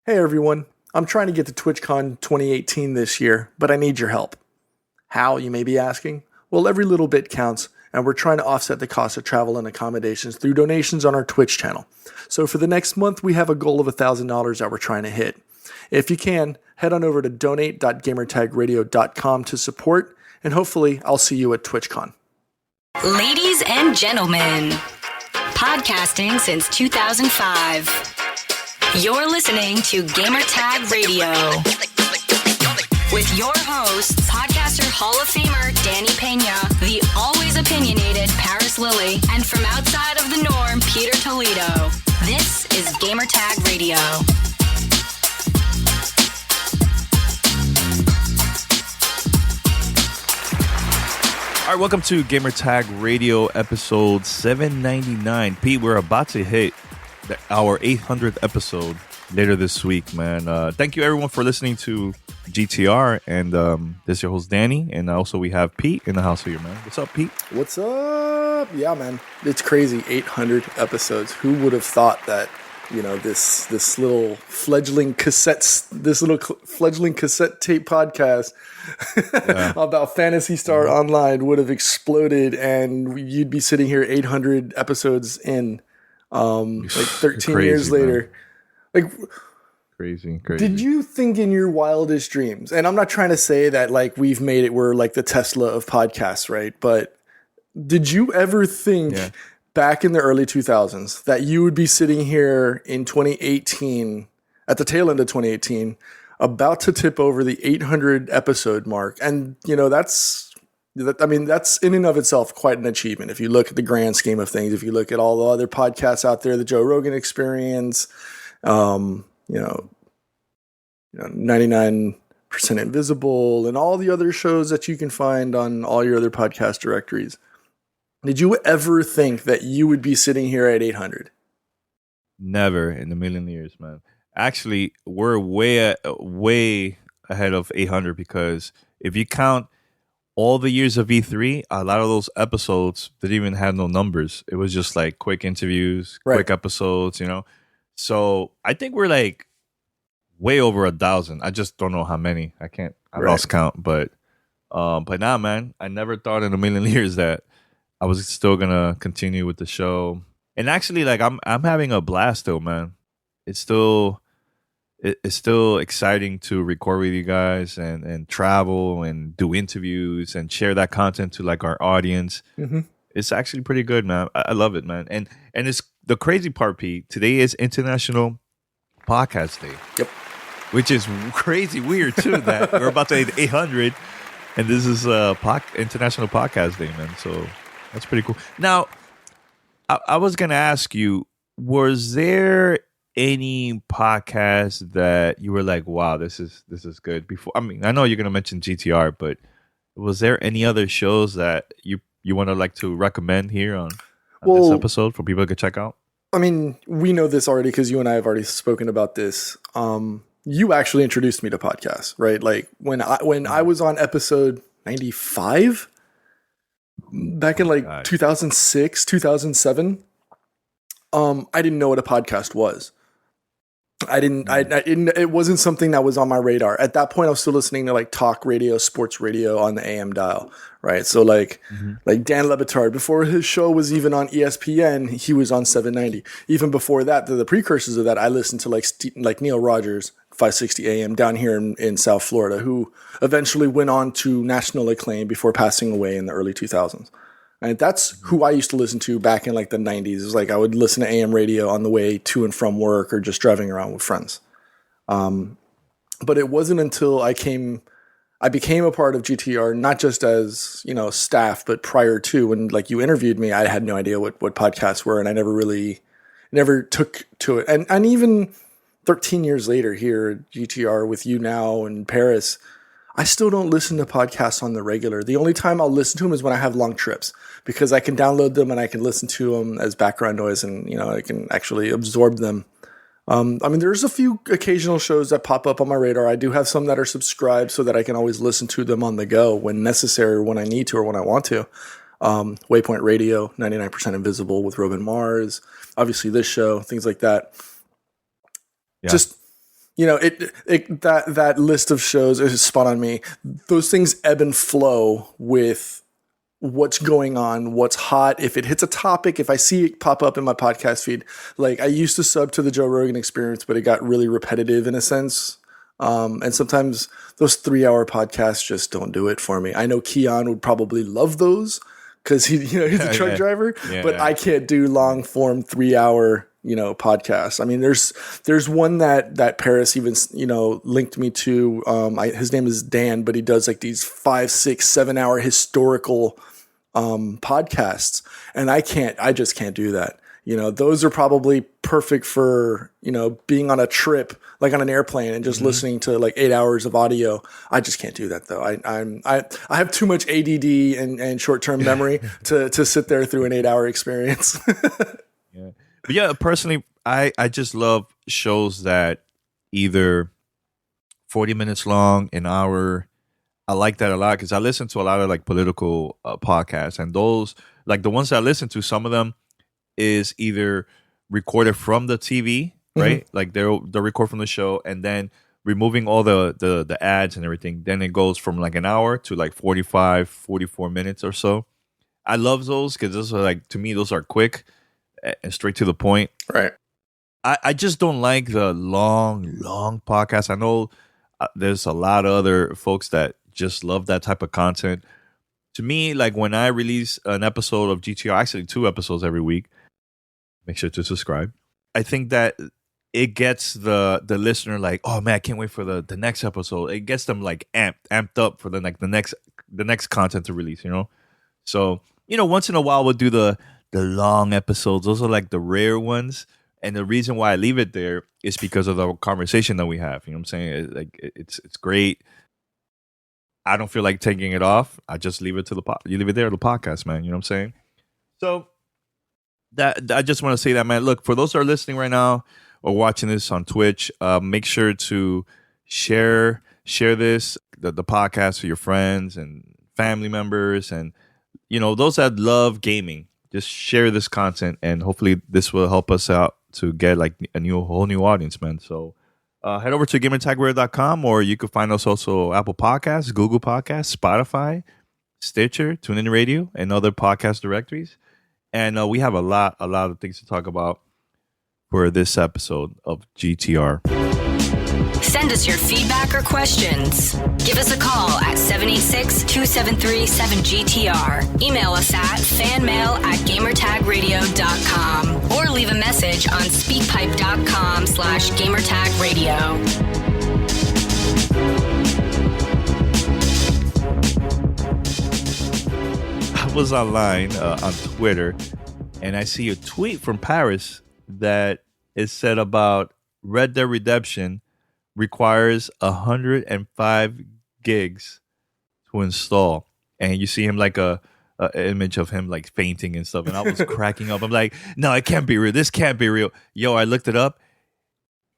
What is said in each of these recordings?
Hey everyone, I'm trying to get to TwitchCon 2018 this year, but I need your help. How, you may be asking? Well, every little bit counts, and we're trying to offset the cost of travel and accommodations through donations on our Twitch channel. So for the next month, we have a goal of $1,000 that we're trying to hit. If you can, head on over to donate.gamertagradio.com to support, and hopefully I'll see you at TwitchCon. Ladies and gentlemen, podcasting since 2005. You're listening to Gamertag Radio with your hosts, podcaster Hall of Famer Danny Pena, the always opinionated Paris Lilly, and from outside of the norm, Peter Toledo. This is Gamertag Radio. All right, welcome to Gamertag Radio episode 799. Pete, we're about to hit our 800th episode later this week, man. Thank you, everyone, for listening to GTR. And this is your host, Danny. And also we have Pete in the house here, man. What's up, Pete? What's up? Yeah, man. It's crazy. 800 episodes. Who would have thought that, you know, this little fledgling cassette tape podcast about Phantasy Star Online would have exploded, and you'd be sitting here 800 episodes in, like 13 years later. Man. Like crazy. Did you think in your wildest dreams, and I'm not trying to say that like we've made it, we're like the Tesla of podcasts, right? But did you ever think back in the early 2000s that you would be sitting here in 2018, at the tail end of 2018, about to tip over the 800 episode mark? And, you know, that's in and of itself quite an achievement. If you look at the grand scheme of things, if you look at all the other podcasts out there, the Joe Rogan Experience, 99% Invisible, and all the other shows that you can find on all your other podcast directories. Did you ever think that you would be sitting here at 800? Never in a million years, man. Actually, we're way ahead of 800 because if you count all the years of E3, a lot of those episodes didn't even have no numbers. It was just like quick interviews, quick episodes, you know. So I think we're like way over 1,000. I just don't know how many. I lost count. But now, man, I never thought in a million years that I was still gonna continue with the show. And actually, like I'm having a blast though, man. It's still exciting to record with you guys and travel and do interviews and share that content to like our audience. Mm-hmm. It's actually pretty good, man. I love it, man. And it's the crazy part, Pete. Today is International Podcast Day. Yep. Which is crazy weird too that we're about to hit 800, and this is International Podcast Day, man. So that's pretty cool. Now, I was gonna ask you, was there any podcast that you were like, wow, this is good? Before, I mean, I know you're gonna mention GTR, but was there any other shows that you want to like to recommend here on this episode for people to check out? I mean, we know this already because you and I have already spoken about this. You actually introduced me to podcasts, right? Like when I was on episode 95 back in like 2006, 2007, I didn't know what a podcast was. I didn't, it wasn't something that was on my radar. At that point, I was still listening to like talk radio, sports radio on the AM dial, right? So like Dan Le Batard, before his show was even on ESPN, he was on 790. Even before that, the precursors of that, I listened to like Neil Rogers, 560 AM down here in South Florida, who eventually went on to national acclaim before passing away in the early 2000s. And that's who I used to listen to back in like the 90s. It was like I would listen to AM radio on the way to and from work or just driving around with friends. But it wasn't until I became a part of GTR, not just as, you know, staff, but prior to when like you interviewed me, I had no idea what podcasts were, and I never took to it. And even 13 years later here at GTR with you now in Paris, I still don't listen to podcasts on the regular. The only time I'll listen to them is when I have long trips, because I can download them and I can listen to them as background noise, and, you know, I can actually absorb them. I mean, there's a few occasional shows that pop up on my radar. I do have some that are subscribed so that I can always listen to them on the go when necessary, or when I need to, or when I want to. Waypoint Radio, 99% Invisible with Robin Mars, obviously this show, things like that. Yeah. Just that list of shows is spot on me. Those things ebb and flow with what's going on, what's hot. If it hits a topic, if I see it pop up in my podcast feed, like I used to sub to the Joe Rogan Experience, but it got really repetitive in a sense. And sometimes those 3-hour podcasts just don't do it for me. I know Keon would probably love those because he's a truck driver, but I can't do long form 3-hour podcasts. I mean, there's one that Paris even linked me to. His name is Dan, but he does like these 5, 6, 7-hour historical podcasts, and I just can't do that. Those are probably perfect for being on a trip, like on an airplane, and just listening to like 8 hours of audio. I just can't do that though. I have too much ADD and short term memory to sit there through an 8-hour experience. Yeah. But yeah, personally, I just love shows that either 40 minutes long, an hour. I like that a lot because I listen to a lot of like political podcasts, and those like the ones that I listen to, some of them is either recorded from the TV, right? Like they'll record from the show and then removing all the ads and everything. Then it goes from like an hour to like 45, 44 minutes or so. I love those because those are like, to me, those are quick and straight to the point. Right. I just don't like the long podcasts. I know there's a lot of other folks that just love that type of content. To me, like when I release an episode of GTR, actually 2 episodes every week, make sure to subscribe. I think that it gets the listener like, oh man, I can't wait for the next episode. It gets them like amped up for the next content to release, So, once in a while we'll do the long episodes. Those are like the rare ones. And the reason why I leave it there is because of the conversation that we have. You know what I'm saying? It's great. I don't feel like taking it off. I just leave it to you leave it there to the podcast, man. You know what I'm saying? So that I just want to say that, man. Look, for those that are listening right now or watching this on Twitch, make sure to share this the podcast with your friends and family members, and those that love gaming. Just share this content, and hopefully this will help us out to get like a whole new audience, man. So head over to gamertagradio.com, or you can find us also Apple Podcasts, Google Podcasts, Spotify, Stitcher, TuneIn Radio, and other podcast directories. And we have a lot of things to talk about for this episode of GTR. Send us your feedback or questions. Give us a call at 786-273-7GTR. Email us at fanmail@gamertagradio.com or leave a message on speakpipe.com/gamertagradio. I was online on Twitter, and I see a tweet from Paris that is said about Red Dead Redemption requires 105 gigs to install, and you see him like a image of him like fainting and stuff, and I was cracking up. I'm like, no, it can't be real. This can't be real. Yo, I looked it up.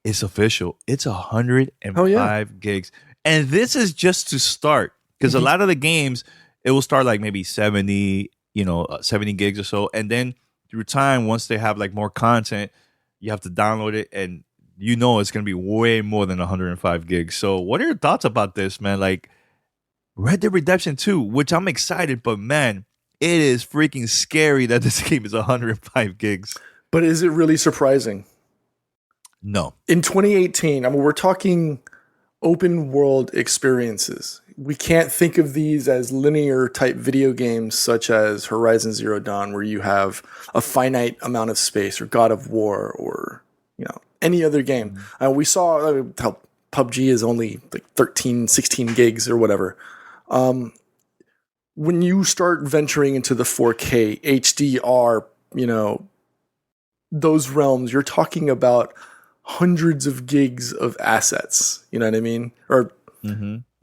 It's official. It's 105 gigs, and this is just to start, because a lot of the games it will start like maybe 70 gigs or so, and then through time, once they have like more content, you have to download it, and it's going to be way more than 105 gigs. So what are your thoughts about this, man? Like Red Dead Redemption 2, which I'm excited, but man, it is freaking scary that this game is 105 gigs. But is it really surprising? No. In 2018, I mean, we're talking open world experiences. We can't think of these as linear type video games such as Horizon Zero Dawn, where you have a finite amount of space, or God of War, or any other game. We saw how PUBG is only like 13, 16 gigs or whatever. When you start venturing into the 4K, HDR, those realms, you're talking about hundreds of gigs of assets. You know what I mean? Or,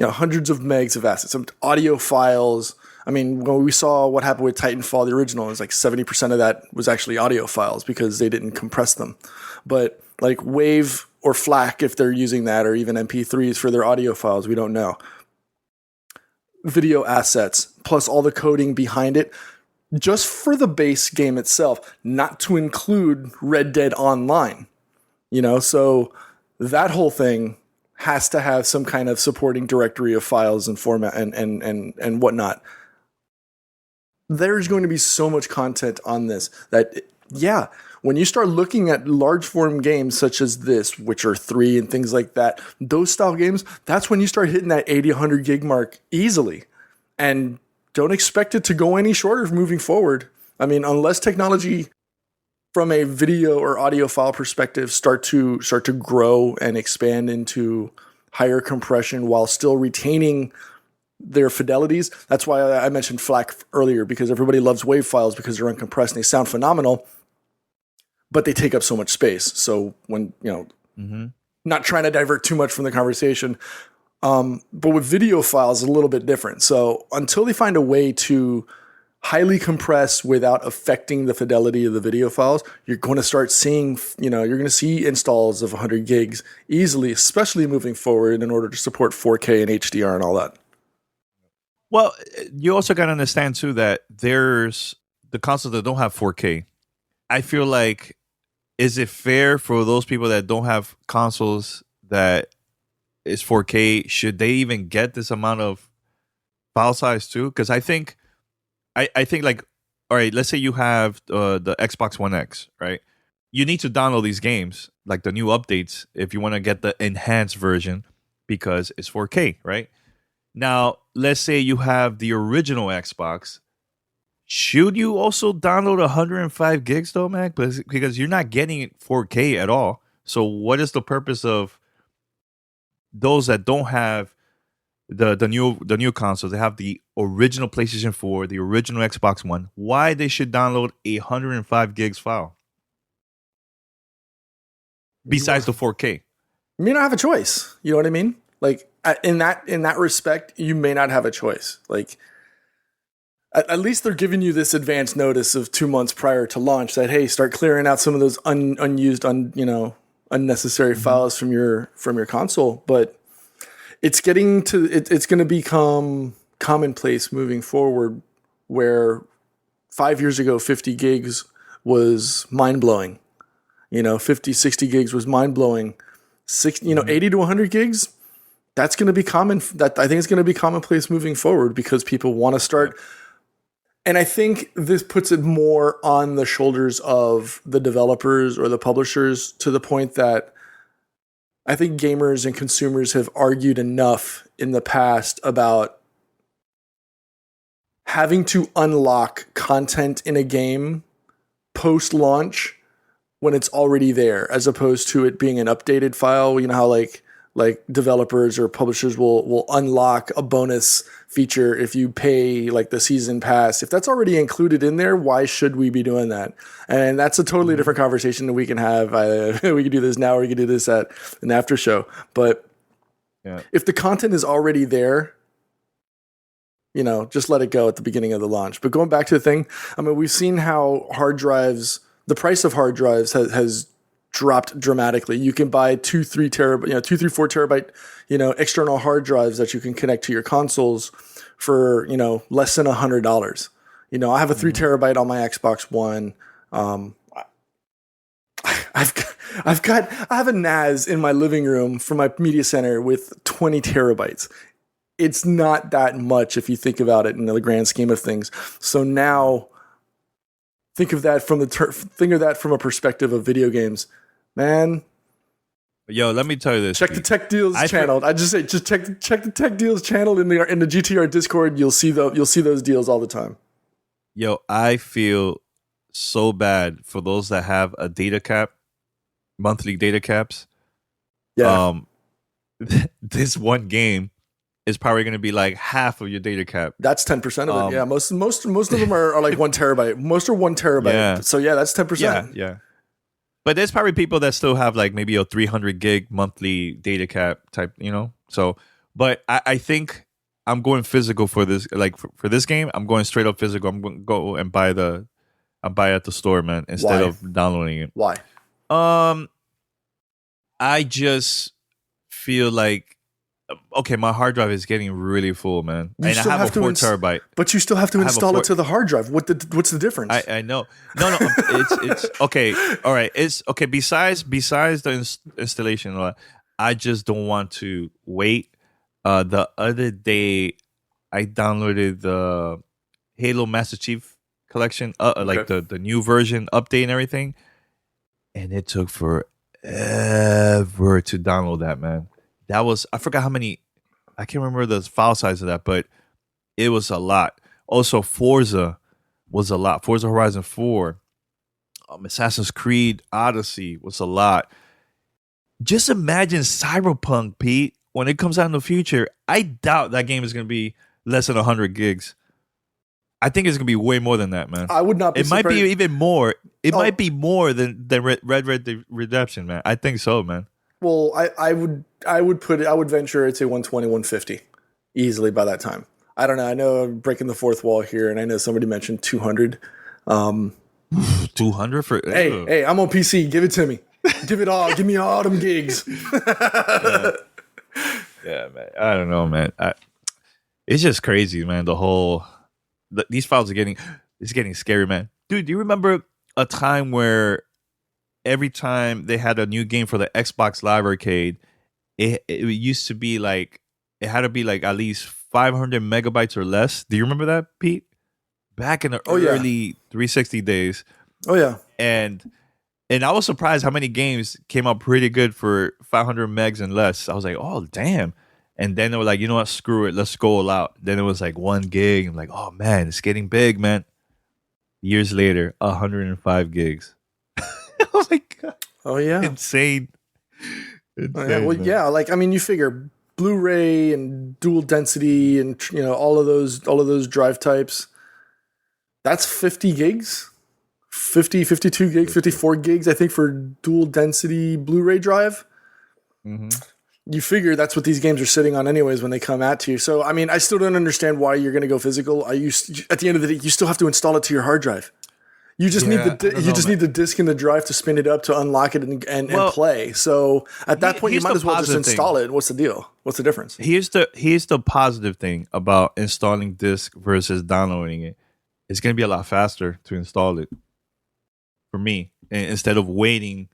hundreds of megs of assets, some audio files. I mean, when we saw what happened with Titanfall, the original, it was like 70% of that was actually audio files because they didn't compress them. But like WAV or FLAC, if they're using that, or even MP3s for their audio files, we don't know. Video assets, plus all the coding behind it, just for the base game itself, not to include Red Dead Online. So that whole thing has to have some kind of supporting directory of files and format and whatnot. There's going to be so much content on this that, yeah, when you start looking at large form games such as this, Witcher 3 and things like that, those style games, that's when you start hitting that 80, 100 gig mark easily. And don't expect it to go any shorter moving forward. I mean, unless technology from a video or audio file perspective start to grow and expand into higher compression while still retaining their fidelities. That's why I mentioned FLAC earlier, because everybody loves WAV files because they're uncompressed and they sound phenomenal, but they take up so much space. So when, not trying to divert too much from the conversation, but with video files, it's a little bit different. So until they find a way to highly compress without affecting the fidelity of the video files, you're going to start seeing, you're going to see installs of 100 gigs easily, especially moving forward in order to support 4K and HDR and all that. Well, you also got to understand too that there's the consoles that don't have 4K. I feel like, is it fair for those people that don't have consoles that is 4K? Should they even get this amount of file size too? Because I think like, all right, let's say you have the Xbox One X, right? You need to download these games, like the new updates, if you want to get the enhanced version because it's 4K, right? Now, let's say you have the original Xbox. Should you also download 105 gigs though, Mac? Because you're not getting it 4K at all. So what is the purpose of those that don't have the new consoles? They have the original PlayStation 4, the original Xbox One. Why they should download 105 gigs file besides the 4K? You may not have a choice. You know what I mean? Like in that respect, you may not have a choice. Like at least they're giving you this advance notice of 2 months prior to launch that, hey, start clearing out some of those unused, unnecessary files from your console. But it's getting to it's going to become commonplace moving forward, where 5 years ago 50 gigs was mind blowing. 50, 60 gigs was mind blowing. 80 to 100 gigs. That's going to be common. That I think it's going to be commonplace moving forward because people want to start. And I think this puts it more on the shoulders of the developers or the publishers, to the point that I think gamers and consumers have argued enough in the past about having to unlock content in a game post-launch when it's already there, as opposed to it being an updated file. You know how like developers or publishers will unlock a bonus feature if you pay like the season pass. If that's already included in there, why should we be doing that? And that's a totally different conversation that we can have. We can do this now, or we can do this at an after show. But if the content is already there, just let it go at the beginning of the launch. But going back to the thing, I mean, we've seen how the price of hard drives has dropped dramatically. You can buy 2, 3, 4 terabyte, external hard drives that you can connect to your consoles for, less than $100. I have a 3 terabyte on my Xbox One. I have a NAS in my living room for my media center with 20 terabytes. It's not that much if you think about it in the grand scheme of things. So now think of that from a perspective of video games. Man, yo, let me tell you this. Check the Tech Deals channel. I just say, just check the Tech Deals channel in the GTR Discord. You'll see those deals all the time. Yo, I feel so bad for those that have a data cap, monthly data caps. Yeah. This one game is probably going to be like half of your data cap. That's 10% of it. Yeah, most of them are like 1 terabyte. Most are 1 terabyte. Yeah. So yeah, that's 10%. Yeah. But there's probably people that still have like maybe a 300 gig monthly data cap type, So, but I think I'm going physical for this. Like for this game, I'm going straight up physical. I'm going to go and buy at the store, man, instead of downloading it. Why? I just feel like Okay, my hard drive is getting really full, man. You And I still have have a to 4 terabyte. but you still have to I have a install four- it to the hard drive. What's the difference? I know. No, it's okay. All right. It's okay. Besides the installation, I just don't want to wait. The other day, I downloaded the Halo Master Chief Collection, like Okay. the new version update and everything, and it took forever to download that, man. That was, I forgot how many. I can't remember the file size of that, but it was a lot. Also, Forza was a lot. Forza Horizon 4, Assassin's Creed Odyssey was a lot. Just imagine Cyberpunk, Pete, when it comes out in the future. I doubt that game is going to be less than 100 gigs. I think it's going to be way more than that, man. I would not be It might be surprised. even more. It Oh. might be more than Red Redemption, man. I think so, man. Well, I would venture it's a 120, 150 easily by that time. I don't know. I know I'm breaking the fourth wall here, and I know somebody mentioned 200. 200 for Hey, I'm on PC. Give it to me. Give it all. Give me all them gigs. Yeah, man. I don't know, man. It's just crazy, man. These files are getting scary, man. Dude, do you remember a time where every time they had a new game for the Xbox Live Arcade, it used to be like, it had to be like at least 500 megabytes or less? Do you remember that, Pete? Back in the early 360 days. Oh yeah. And I was surprised how many games came out pretty good for 500 megs and less. I was like, oh, damn. And then they were like, you know what? Screw it. Let's go all out. Then it was like 1 gig. I'm like, oh, man, it's getting big, man. Years later, 105 gigs. Oh, my God. Oh yeah. Insane. Oh, yeah. Well, man. yeah. Like, I mean, you figure Blu-ray and dual density and all of those drive types. That's 50 gigs, 50, 52 gigs, 54 gigs. I think for dual density Blu-ray drive. Mm-hmm. You figure that's what these games are sitting on anyways when they come out to you. So, I mean, I still don't understand why you're going to go physical. At the end of the day, you still have to install it to your hard drive. You just need need the disc and the drive to spin it up to unlock it and play. So at that point, you might as well just install it. What's the deal? What's the difference? Here's the positive thing about installing disc versus downloading it. It's going to be a lot faster to install it for me instead of waiting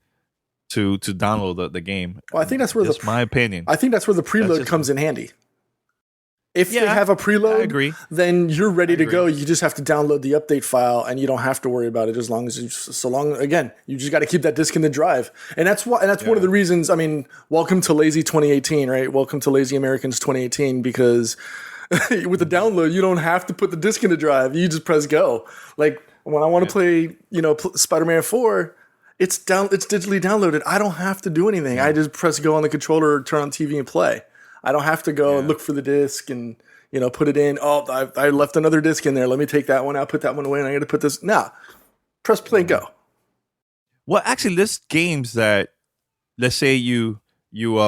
to download the game. Well, I think that's where that's my opinion. I think that's where the preload comes in handy. If they have a preload, I agree. Then you're ready to go. You just have to download the update file, and you don't have to worry about it as long as again, you just got to keep that disk in the drive, and that's one of the reasons. I mean, welcome to lazy 2018, right? Welcome to lazy Americans 2018, because with the download, you don't have to put the disc in the drive. You just press go. Like when I want to play, Spider-Man 4. It's digitally downloaded. I don't have to do anything. I just press go on the controller or turn on TV and play. I don't have to go and look for the disc and put it in. Oh, I left another disc in there. Let me take that one out, put that one away, and I got to put this. Nah, press play and go. Well, actually, there's games that, let's say you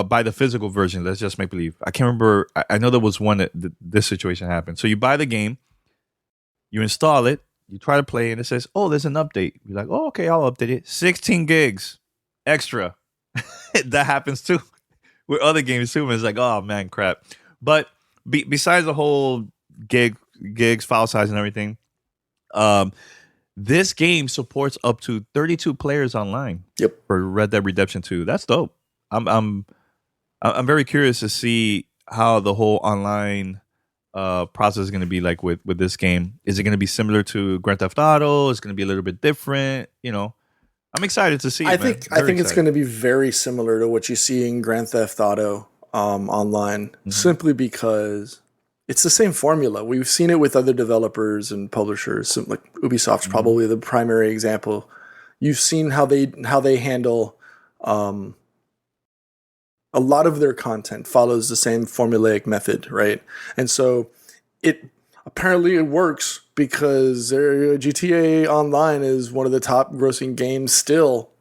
buy the physical version. Let's just make believe. I can't remember. I know there was one that this situation happened. So you buy the game, you install it. You try to play and it says, oh, there's an update. You're like, oh, okay, I'll update it. 16 gigs extra. That happens too with other games too. And it's like, oh, man, crap. But besides the whole gigs, file size and everything, this game supports up to 32 players online. Yep. For Red Dead Redemption 2. That's dope. I'm very curious to see how the whole online process is going to be like with this game. Is it going to be similar to Grand Theft Auto? Is it going to be a little bit different? I'm excited to see. I think it's going to be very similar to what you see in Grand Theft Auto online, simply because it's the same formula. We've seen it with other developers and publishers. So like Ubisoft's probably the primary example. You've seen how they handle a lot of their content follows the same formulaic method, right? And so it works because their GTA Online is one of the top grossing games still.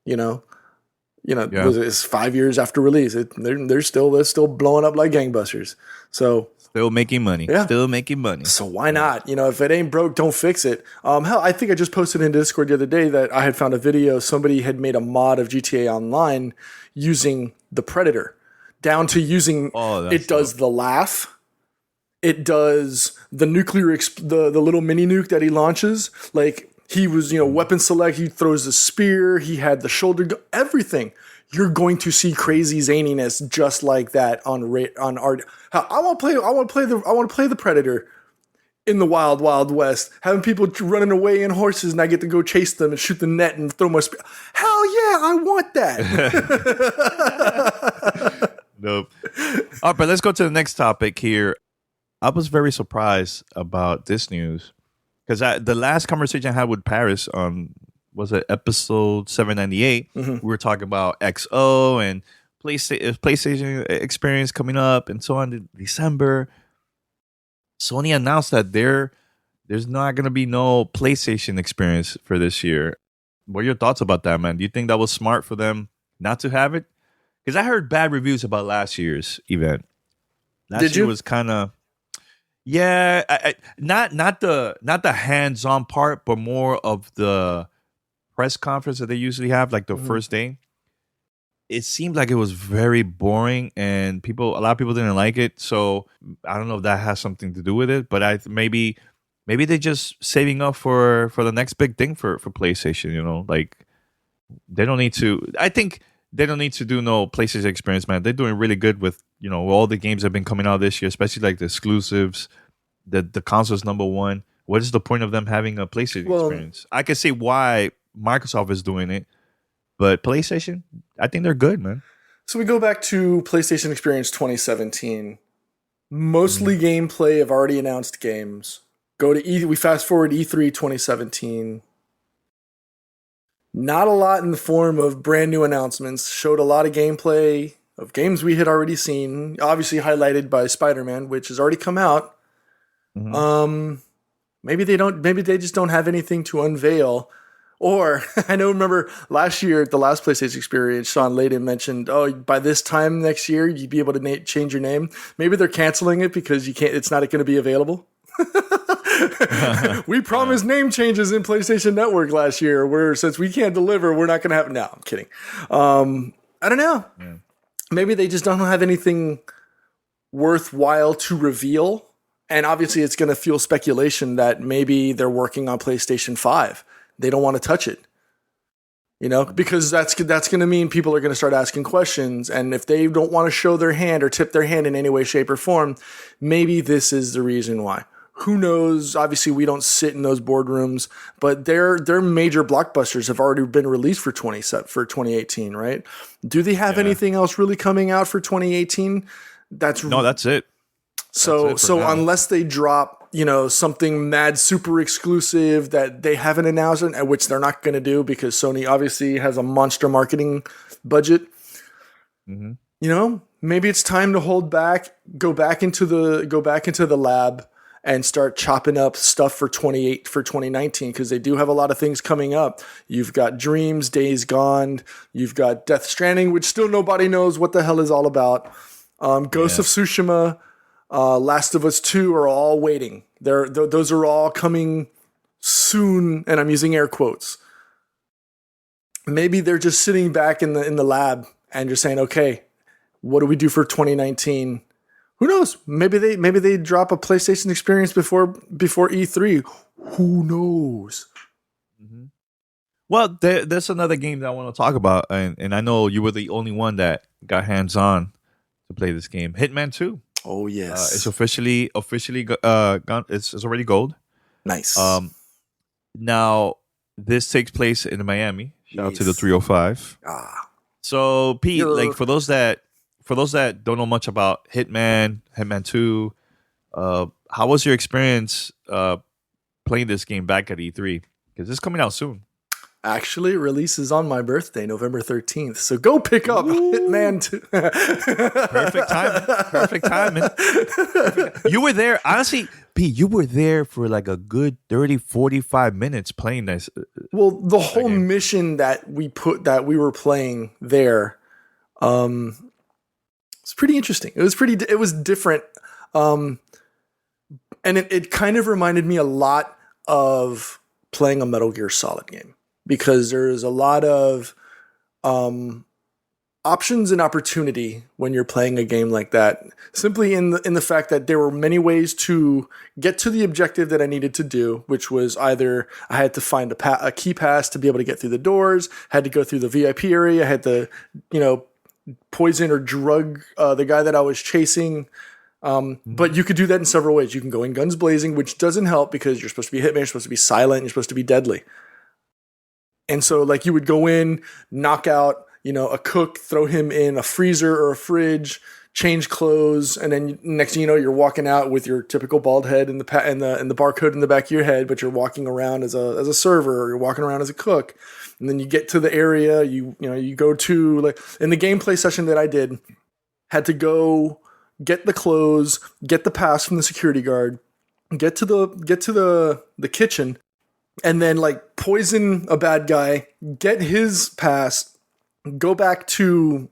It's 5 years after release. They're still blowing up like gangbusters. So still making money. Yeah. Still making money. So why not? If it ain't broke, don't fix it. Hell, I think I just posted in Discord the other day that I had found a video. Somebody had made a mod of GTA Online using the Predator. down to using it does the laugh. It does the nuclear, the little mini nuke that he launches. Like he was, weapon select. He throws the spear. He had the shoulder. Everything. You're going to see crazy zaniness just like that on art. I want to play the Predator in the Wild Wild West, having people running away in horses, and I get to go chase them and shoot the net and throw my spear. Hell yeah, I want that. Nope. All right, but let's go to the next topic here. I was very surprised about this news because the last conversation I had with Paris on, was it episode 798? We were talking about XO and PlayStation experience coming up and so on in December. Sony announced that there's not going to be no PlayStation experience for this year. What are your thoughts about that, man? Do you think that was smart for them not to have it? Because I heard bad reviews about last year's event. Last year was kind of... Yeah, not the hands-on part, but more of the press conference that they usually have, like the first day. It seemed like it was very boring, and a lot of people didn't like it. So I don't know if that has something to do with it, but maybe they're just saving up for the next big thing for PlayStation. Like they don't need to. I think they don't need to do no PlayStation experience, man. They're doing really good with all the games that have been coming out this year, especially like the exclusives. The console's number one. What is the point of them having a PlayStation experience? I can see why Microsoft is doing it, but PlayStation, I think they're good, man. So we go back to PlayStation Experience 2017. Mostly gameplay of already announced games. We fast forward E3 2017. Not a lot in the form of brand new announcements. Showed a lot of gameplay of games we had already seen. Obviously highlighted by Spider-Man, which has already come out. Maybe they just don't have anything to unveil. Or remember last year at the last PlayStation experience, Sean Layden mentioned, by this time next year you'd be able to change your name. Maybe they're canceling it because it's not going to be available. We promised name changes in PlayStation Network last year, where since we can't deliver, we're not going to have. No, I'm kidding. I don't know. Yeah. Maybe they just don't have anything worthwhile to reveal. And obviously it's going to fuel speculation that maybe they're working on PlayStation 5. They don't want to touch it, because that's going to mean people are going to start asking questions. And if they don't want to show their hand or tip their hand in any way, shape, or form, maybe this is the reason why. Who knows? Obviously, we don't sit in those boardrooms, but their major blockbusters have already been released for 2018, right? Do they have anything else really coming out for 2018? That's it. So unless they drop, something mad super exclusive that they haven't announced, which they're not going to do because Sony obviously has a monster marketing budget. Maybe it's time to hold back, go back into the lab and start chopping up stuff for 2019 because they do have a lot of things coming up. You've got Dreams, Days Gone, you've got Death Stranding, which still nobody knows what the hell is all about. Ghost of Tsushima. Last of Us 2 are all waiting. Those are all coming soon, and I'm using air quotes. Maybe they're just sitting back in the lab and just saying, "Okay, what do we do for 2019?" Who knows? Maybe they drop a PlayStation experience before E3. Who knows? Well, there's another game that I want to talk about, and I know you were the only one that got hands on to play this game, Hitman 2. Oh yes, it's officially gone. It's already gold. Nice. Now this takes place in Miami. Shout out to the 305. So Pete, like for those that don't know much about Hitman 2, how was your experience playing this game back at E3? Because it's coming out soon. Actually, it releases on my birthday, November 13th. So go pick up Hitman 2. Perfect timing. You were there. Honestly, Pete, you were there for like a good 30, 45 minutes playing this. Well, the whole mission that we were playing there, it's pretty interesting. It was different. And it kind of reminded me a lot of playing a Metal Gear Solid game. Because there's a lot of options and opportunity when you're playing a game like that. Simply in the fact that there were many ways to get to the objective that I needed to do, which was either I had to find a key pass to be able to get through the doors, had to go through the VIP area, had to, poison or drug the guy that I was chasing. But you could do that in several ways. You can go in guns blazing, which doesn't help because you're supposed to be Hitman, you're supposed to be silent, you're supposed to be deadly. And so like you would go in, knock out, a cook, throw him in a freezer or a fridge, change clothes, and then next thing you know, you're walking out with your typical bald head and the barcode in the back of your head, but you're walking around as a server, or you're walking around as a cook. And then you get to the area, you go to, like, in the gameplay session that I did, had to go get the clothes, get the pass from the security guard, get to the kitchen, and then like poison a bad guy, get his pass, go back to,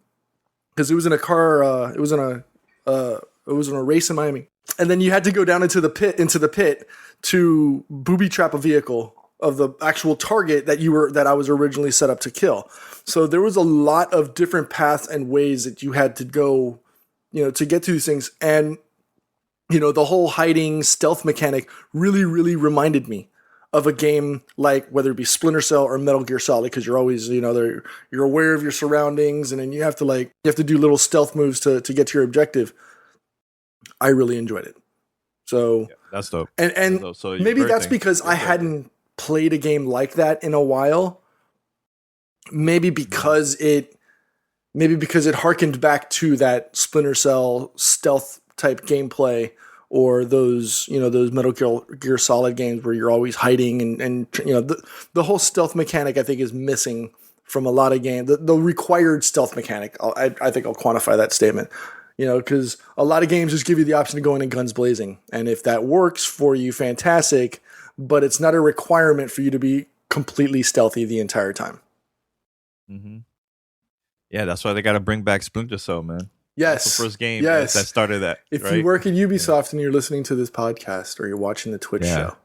because it was in a car, it was in a race in Miami, and then you had to go down into the pit to booby trap a vehicle of the actual target that I was originally set up to kill. So there was a lot of different paths and ways that you had to go, to get to these things. And, the whole hiding stealth mechanic really, really reminded me of a game like, whether it be Splinter Cell or Metal Gear Solid, because you're always, you're aware of your surroundings, and then you have to do little stealth moves to get to your objective. I really enjoyed it. So yeah, that's dope. And that's dope. So maybe that's because I hadn't played a game like that in a while. Maybe because it harkened back to that Splinter Cell stealth type gameplay, or those Metal Gear Solid games where you're always hiding, and the whole stealth mechanic I think is missing from a lot of games. The required stealth mechanic, I think I'll quantify that statement. Because a lot of games just give you the option to go in and guns blazing, and if that works for you, fantastic. But it's not a requirement for you to be completely stealthy the entire time. Mm-hmm. Yeah, that's why they got to bring back Splinter Cell, man. Yes. That's the first game that started that. If right? you work at Ubisoft and you're listening to this podcast or you're watching the Twitch show,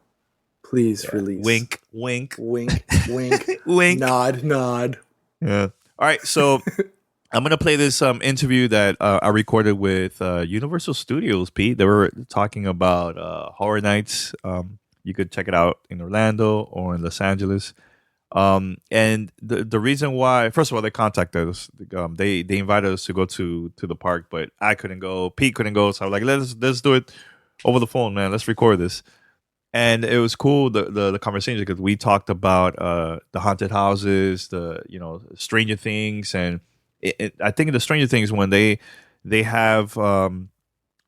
please release. Wink, wink. Wink, wink. Wink. Nod, nod. Yeah. All right, so I'm going to play this interview that I recorded with Universal Studios, Pete. They were talking about Horror Nights. You could check it out in Orlando or in Los Angeles. And the reason why, first of all, they contacted us. They invited us to go to the park, but I couldn't go. Pete couldn't go, so I was like, let's do it over the phone, man. Let's record this. And it was cool, the conversation, because we talked about the haunted houses, the Stranger Things, and I think the Stranger Things when they have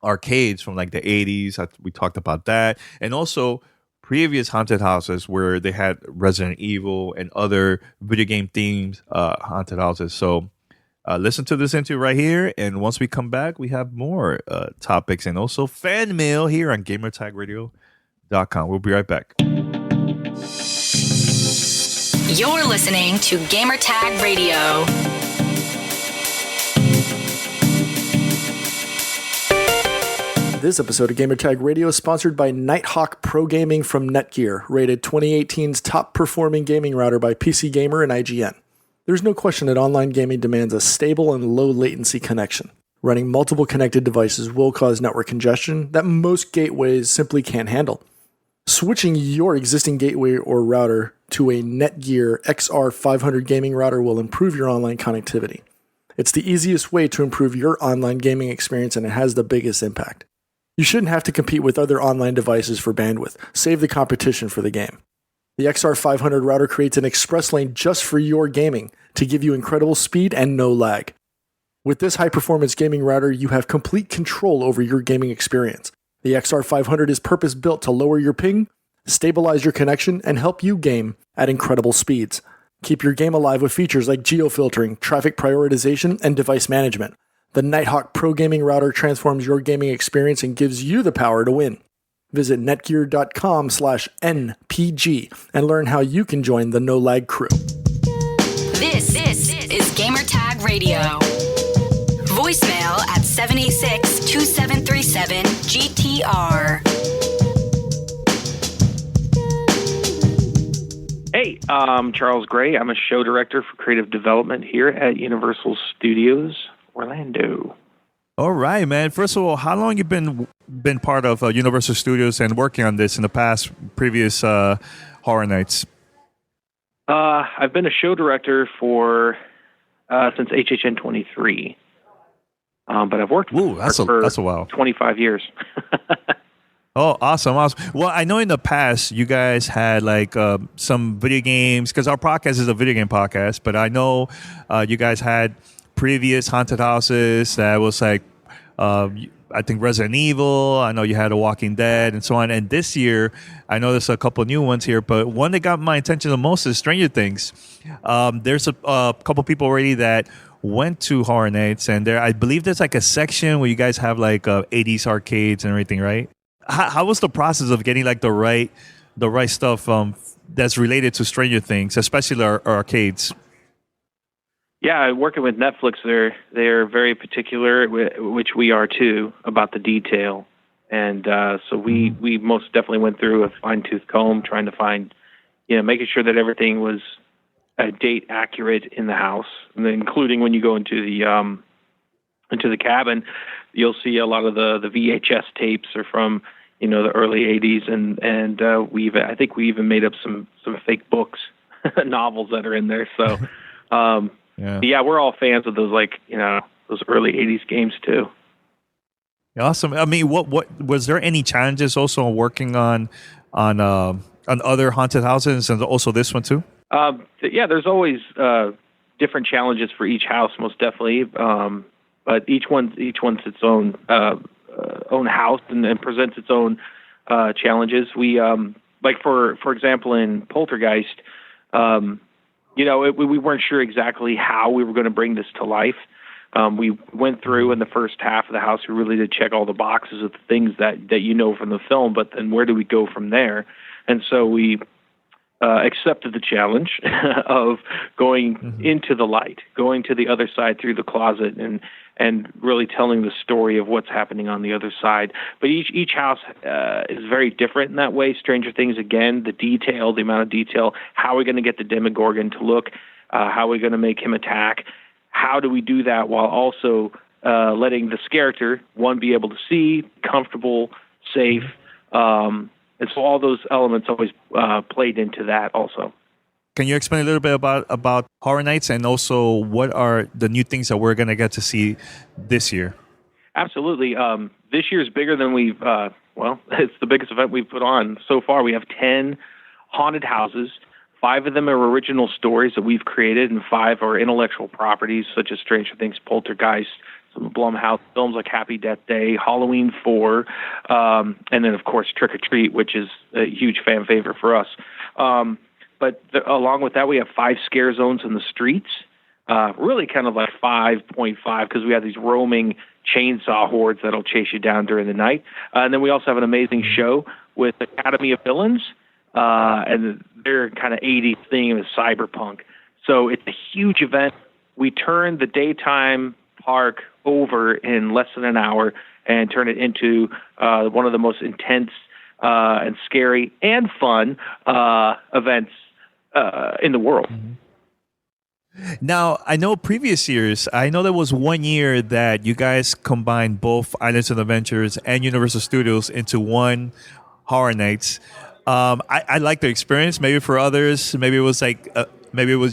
arcades from like the 80s. We talked about that, and also previous haunted houses where they had Resident Evil and other video game themed haunted houses. So listen to this interview right here, and once we come back, we have more topics and also fan mail here on GamerTagRadio.com. We'll be right back. You're listening to Gamertag Radio. This episode of Gamertag Radio is sponsored by Nighthawk Pro Gaming from Netgear, rated 2018's top performing gaming router by PC Gamer and IGN. There's no question that online gaming demands a stable and low latency connection. Running multiple connected devices will cause network congestion that most gateways simply can't handle. Switching your existing gateway or router to a Netgear XR500 gaming router will improve your online connectivity. It's the easiest way to improve your online gaming experience, and it has the biggest impact. You shouldn't have to compete with other online devices for bandwidth. Save the competition for the game. The XR500 router creates an express lane just for your gaming to give you incredible speed and no lag. With this high-performance gaming router, you have complete control over your gaming experience. The XR500 is purpose-built to lower your ping, stabilize your connection, and help you game at incredible speeds. Keep your game alive with features like geofiltering, traffic prioritization, and device management. The Nighthawk Pro Gaming Router transforms your gaming experience and gives you the power to win. Visit netgear.com/NPG and learn how you can join the No Lag crew. This is Gamertag Radio. Voicemail at 786-2737-GTR. Hey, Hey, I'm Charles Gray. I'm a show director for creative development here at Universal Studios Orlando. All right, man. First of all, how long you been part of Universal Studios and working on this in the past, previous Horror Nights? I've been a show director for since HHN 23, but I've worked Ooh, that's a while. 25 years. Oh, awesome. Well, I know in the past you guys had like some video games, because our podcast is a video game podcast, but I know you guys had previous haunted houses that was like, I think Resident Evil. I know you had a Walking Dead and so on. And this year, I know there's a couple new ones here, but one that got my attention the most is Stranger Things. There's a couple people already that went to Horror Nights, and I believe there's like a section where you guys have like 80s arcades and everything, right? How was the process of getting like the right stuff that's related to Stranger Things, especially our arcades? Yeah, working with Netflix, they're very particular, which we are too, about the detail, and so we most definitely went through a fine-tooth comb trying to find, making sure that everything was date accurate in the house, and then including when you go into the cabin, you'll see a lot of the VHS tapes are from the early '80s, and I think we even made up some fake books, novels that are in there. So. Yeah, we're all fans of those, those early '80s games too. Awesome. I mean, what was there any challenges also working on other haunted houses and also this one too? Yeah, there's always different challenges for each house, most definitely. But each one's its own house and presents its own challenges. We like for example in Poltergeist. We weren't sure exactly how we were going to bring this to life. We went through in the first half of the house. We really did check all the boxes of the things that from the film, but then where do we go from there? And so we accepted the challenge of going into the light, going to the other side through the closet, and really telling the story of what's happening on the other side. But each house is very different in that way. Stranger Things, again, the amount of detail, how are we going to get the Demogorgon to look, how are we going to make him attack, how do we do that while also letting this character, one, be able to see, comfortable, safe, and so all those elements always played into that also. Can you explain a little bit about Horror Nights and also what are the new things that we're going to get to see this year? Absolutely. This year is bigger than it's the biggest event we've put on so far. We have 10 haunted houses. 5 of them are original stories that we've created, and 5 are intellectual properties such as Stranger Things, Poltergeist, some Blumhouse films like Happy Death Day, Halloween 4, and then, of course, Trick or Treat, which is a huge fan favorite for us. But along with that, we have 5 scare zones in the streets, really kind of like 5.5 because we have these roaming chainsaw hordes that'll chase you down during the night. And then we also have an amazing show with Academy of Villains, and their kind of 80s theme is cyberpunk. So it's a huge event. We turn the daytime park over in less than an hour and turn it into one of the most intense and scary and fun events in the world. Now, I know previous years, I know there was one year that you guys combined both Islands of Adventures and Universal Studios into one Horror Nights. I like the experience. Maybe for others, maybe it was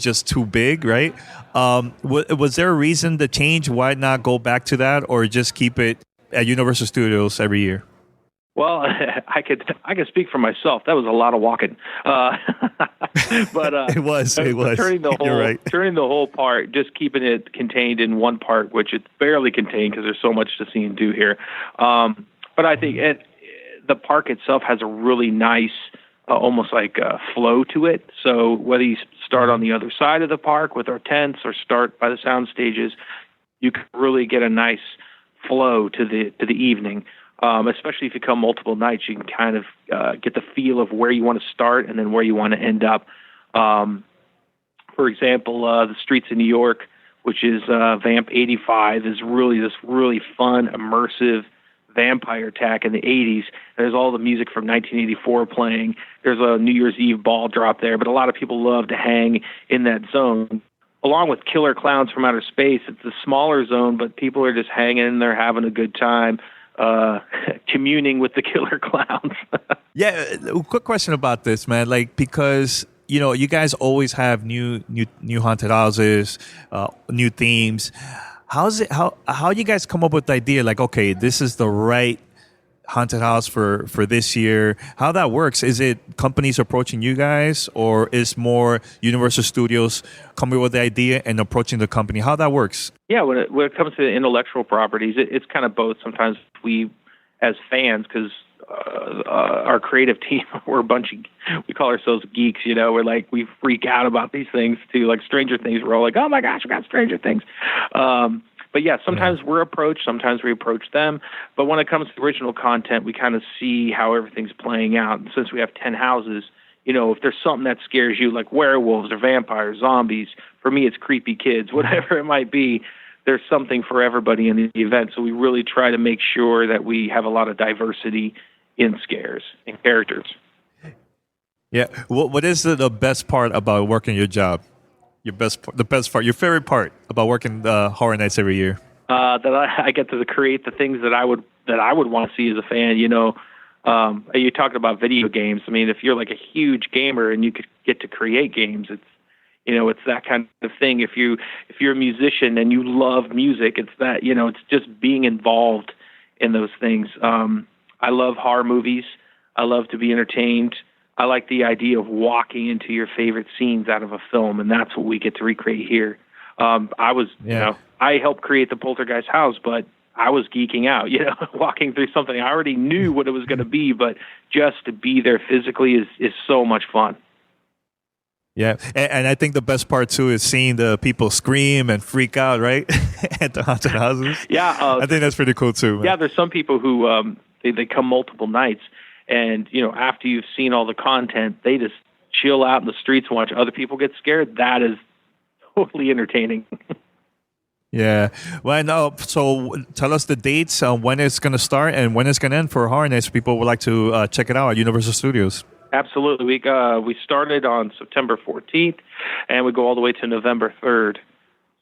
just too big, right? Was there a reason to change? Why not go back to that, or just keep it at Universal Studios every year? Well, I could speak for myself. That was a lot of walking, but it was turning the whole You're right. turning the whole park, just keeping it contained in one park, which it's barely contained because there's so much to see and do here. But I think the park itself has a really nice, almost like a flow to it. So whether you start on the other side of the park with our tents or start by the sound stages, you can really get a nice flow to the evening. Especially if you come multiple nights, you can kind of get the feel of where you want to start and then where you want to end up. For example, the streets in New York, which is Vamp 85, is really this really fun, immersive Vampire Attack in the 80s. There's all the music from 1984 playing. There's a New Year's Eve ball drop there, but a lot of people love to hang in that zone. Along with Killer Clowns from Outer Space, it's a smaller zone, but people are just hanging in there, having a good time, communing with the killer clowns. Yeah, a quick question about this, man. Like, because you guys always have new haunted houses, new themes. How you guys come up with the idea? Like, okay, this is the right haunted house for this year. How that works? Is it companies approaching you guys, or is more Universal Studios coming with the idea and approaching the company? How that works? Yeah, when it comes to intellectual properties, it's kind of both. Sometimes we, as fans, because our creative team, we call ourselves geeks. We're like, we freak out about these things too. Like Stranger Things, we're all like, oh my gosh, we got Stranger Things. But yeah, sometimes we're approached, sometimes we approach them. But when it comes to original content, we kind of see how everything's playing out. And since we have 10 houses, if there's something that scares you, like werewolves or vampires, zombies, for me it's creepy kids, whatever it might be, there's something for everybody in the event. So we really try to make sure that we have a lot of diversity in scares and characters. Yeah. What is the best part about working your job? The best part, your favorite part about working the Horror Nights every year? That I get to create the things that I would want to see as a fan. You talked about video games. I mean, if you're like a huge gamer and you could get to create games, it's that kind of thing. If you're a musician and you love music, it's that, it's just being involved in those things. I love horror movies. I love to be entertained. I like the idea of walking into your favorite scenes out of a film, and that's what we get to recreate here. I helped create the Poltergeist house, but I was geeking out, walking through something. I already knew what it was going to be, but just to be there physically is so much fun. Yeah, and I think the best part, too, is seeing the people scream and freak out, right, at the haunted houses. Yeah. I think that's pretty cool, too, man. Yeah, there's some people who they come multiple nights, and, after you've seen all the content, they just chill out in the streets and watch other people get scared. That is totally entertaining. Yeah. Well, no. So tell us the dates, when it's going to start and when it's going to end for Horror Nights. People would like to check it out at Universal Studios. Absolutely. We started on September 14th, and we go all the way to November 3rd.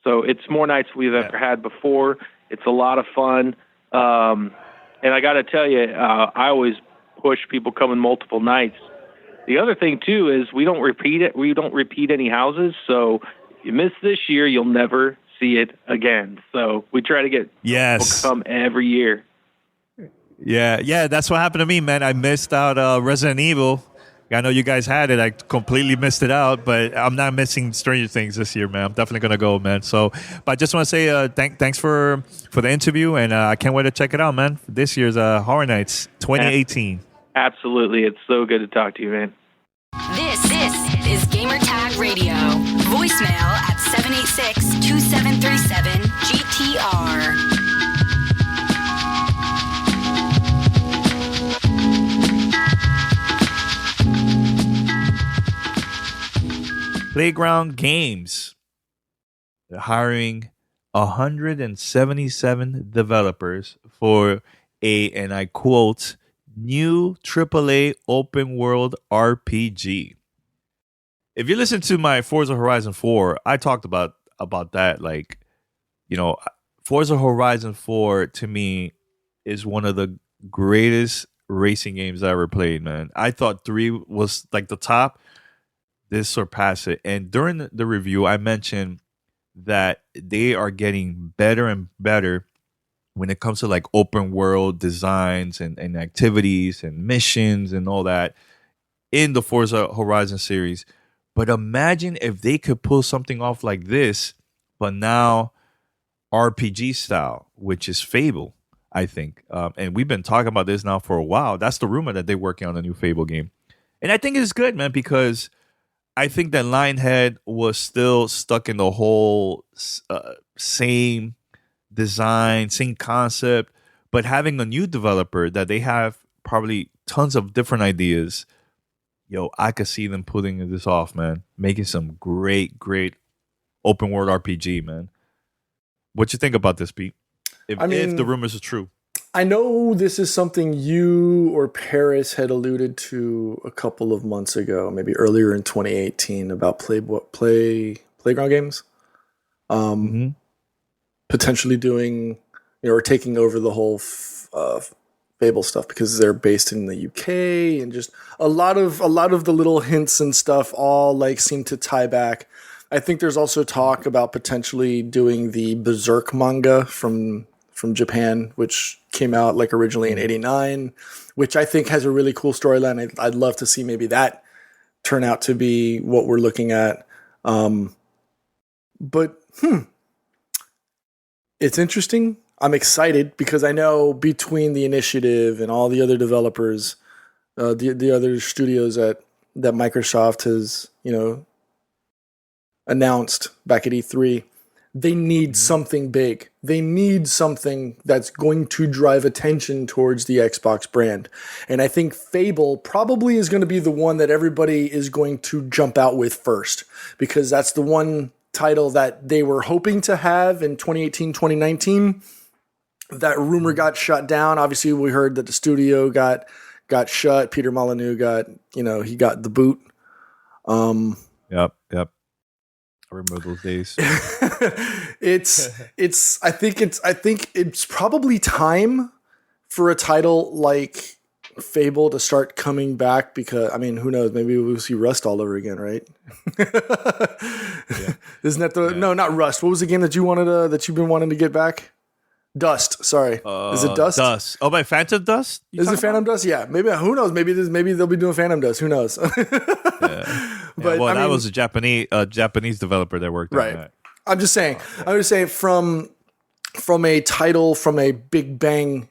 So it's more nights we've ever had before. It's a lot of fun. And I got to tell you, I always push people coming multiple nights. The other thing, too, is we don't repeat it. We don't repeat any houses. So if you miss this year, you'll never see it again. So we try to get people to come every year. Yeah, that's what happened to me, man. I missed out Resident Evil. I know you guys had it. I completely missed it out, but I'm not missing Stranger Things this year, man. I'm definitely gonna go, man. So, but I just want to say thanks for the interview, and I can't wait to check it out, man. This year's Horror Nights 2018. Absolutely, it's so good to talk to you, man. This is Gamer Tag Radio. Voicemail at 786-2737-GTR. Playground Games. They're hiring 177 developers for and I quote, new AAA open world RPG. If you listen to my Forza Horizon 4, I talked about that. Like, Forza Horizon 4 to me is one of the greatest racing games I ever played, man. I thought 3 was like the top. This surpassed it. And during the review, I mentioned that they are getting better and better when it comes to like open world designs and activities and missions and all that in the Forza Horizon series. But imagine if they could pull something off like this, but now RPG style, which is Fable, I think. And we've been talking about this now for a while. That's the rumor that they're working on a new Fable game. And I think it's good, man, because I think that Lionhead was still stuck in the whole same design, same concept, but having a new developer that they have probably tons of different ideas. I could see them putting this off, man. Making some great open world RPG, man. What you think about this, Pete? If the rumors are true. I know this is something you or Paris had alluded to a couple of months ago, maybe earlier in 2018, about playground games. Mm-hmm. Potentially doing, or taking over the whole Fable stuff, because they're based in the UK, and just a lot of the little hints and stuff all like seem to tie back. I think there's also talk about potentially doing the Berserk manga from Japan, which came out like originally in '89, which I think has a really cool storyline. I'd love to see maybe that turn out to be what we're looking at. But it's interesting. I'm excited because I know between the initiative and all the other developers, the other studios that Microsoft has, announced back at E3, they need something big. They need something that's going to drive attention towards the Xbox brand. And I think Fable probably is going to be the one that everybody is going to jump out with first, because that's the one title that they were hoping to have in 2018, 2019. That rumor got shut down. Obviously, we heard that the studio got shut. Peter Molyneux he got the boot. Yep. I remember those days. I think it's probably time for a title like Fable to start coming back, because who knows? Maybe we'll see Rust all over again, right? Yeah. Isn't that no, not Rust. What was the game that you've been wanting to get back? Dust. Sorry, is it Dust? Dust. Oh, by Phantom Dust? Is it Phantom Dust? Yeah, maybe. Who knows? Maybe they'll be doing Phantom Dust. Who knows? But that was a Japanese developer that worked on that. I'm just saying. From a title, from a Big Bang,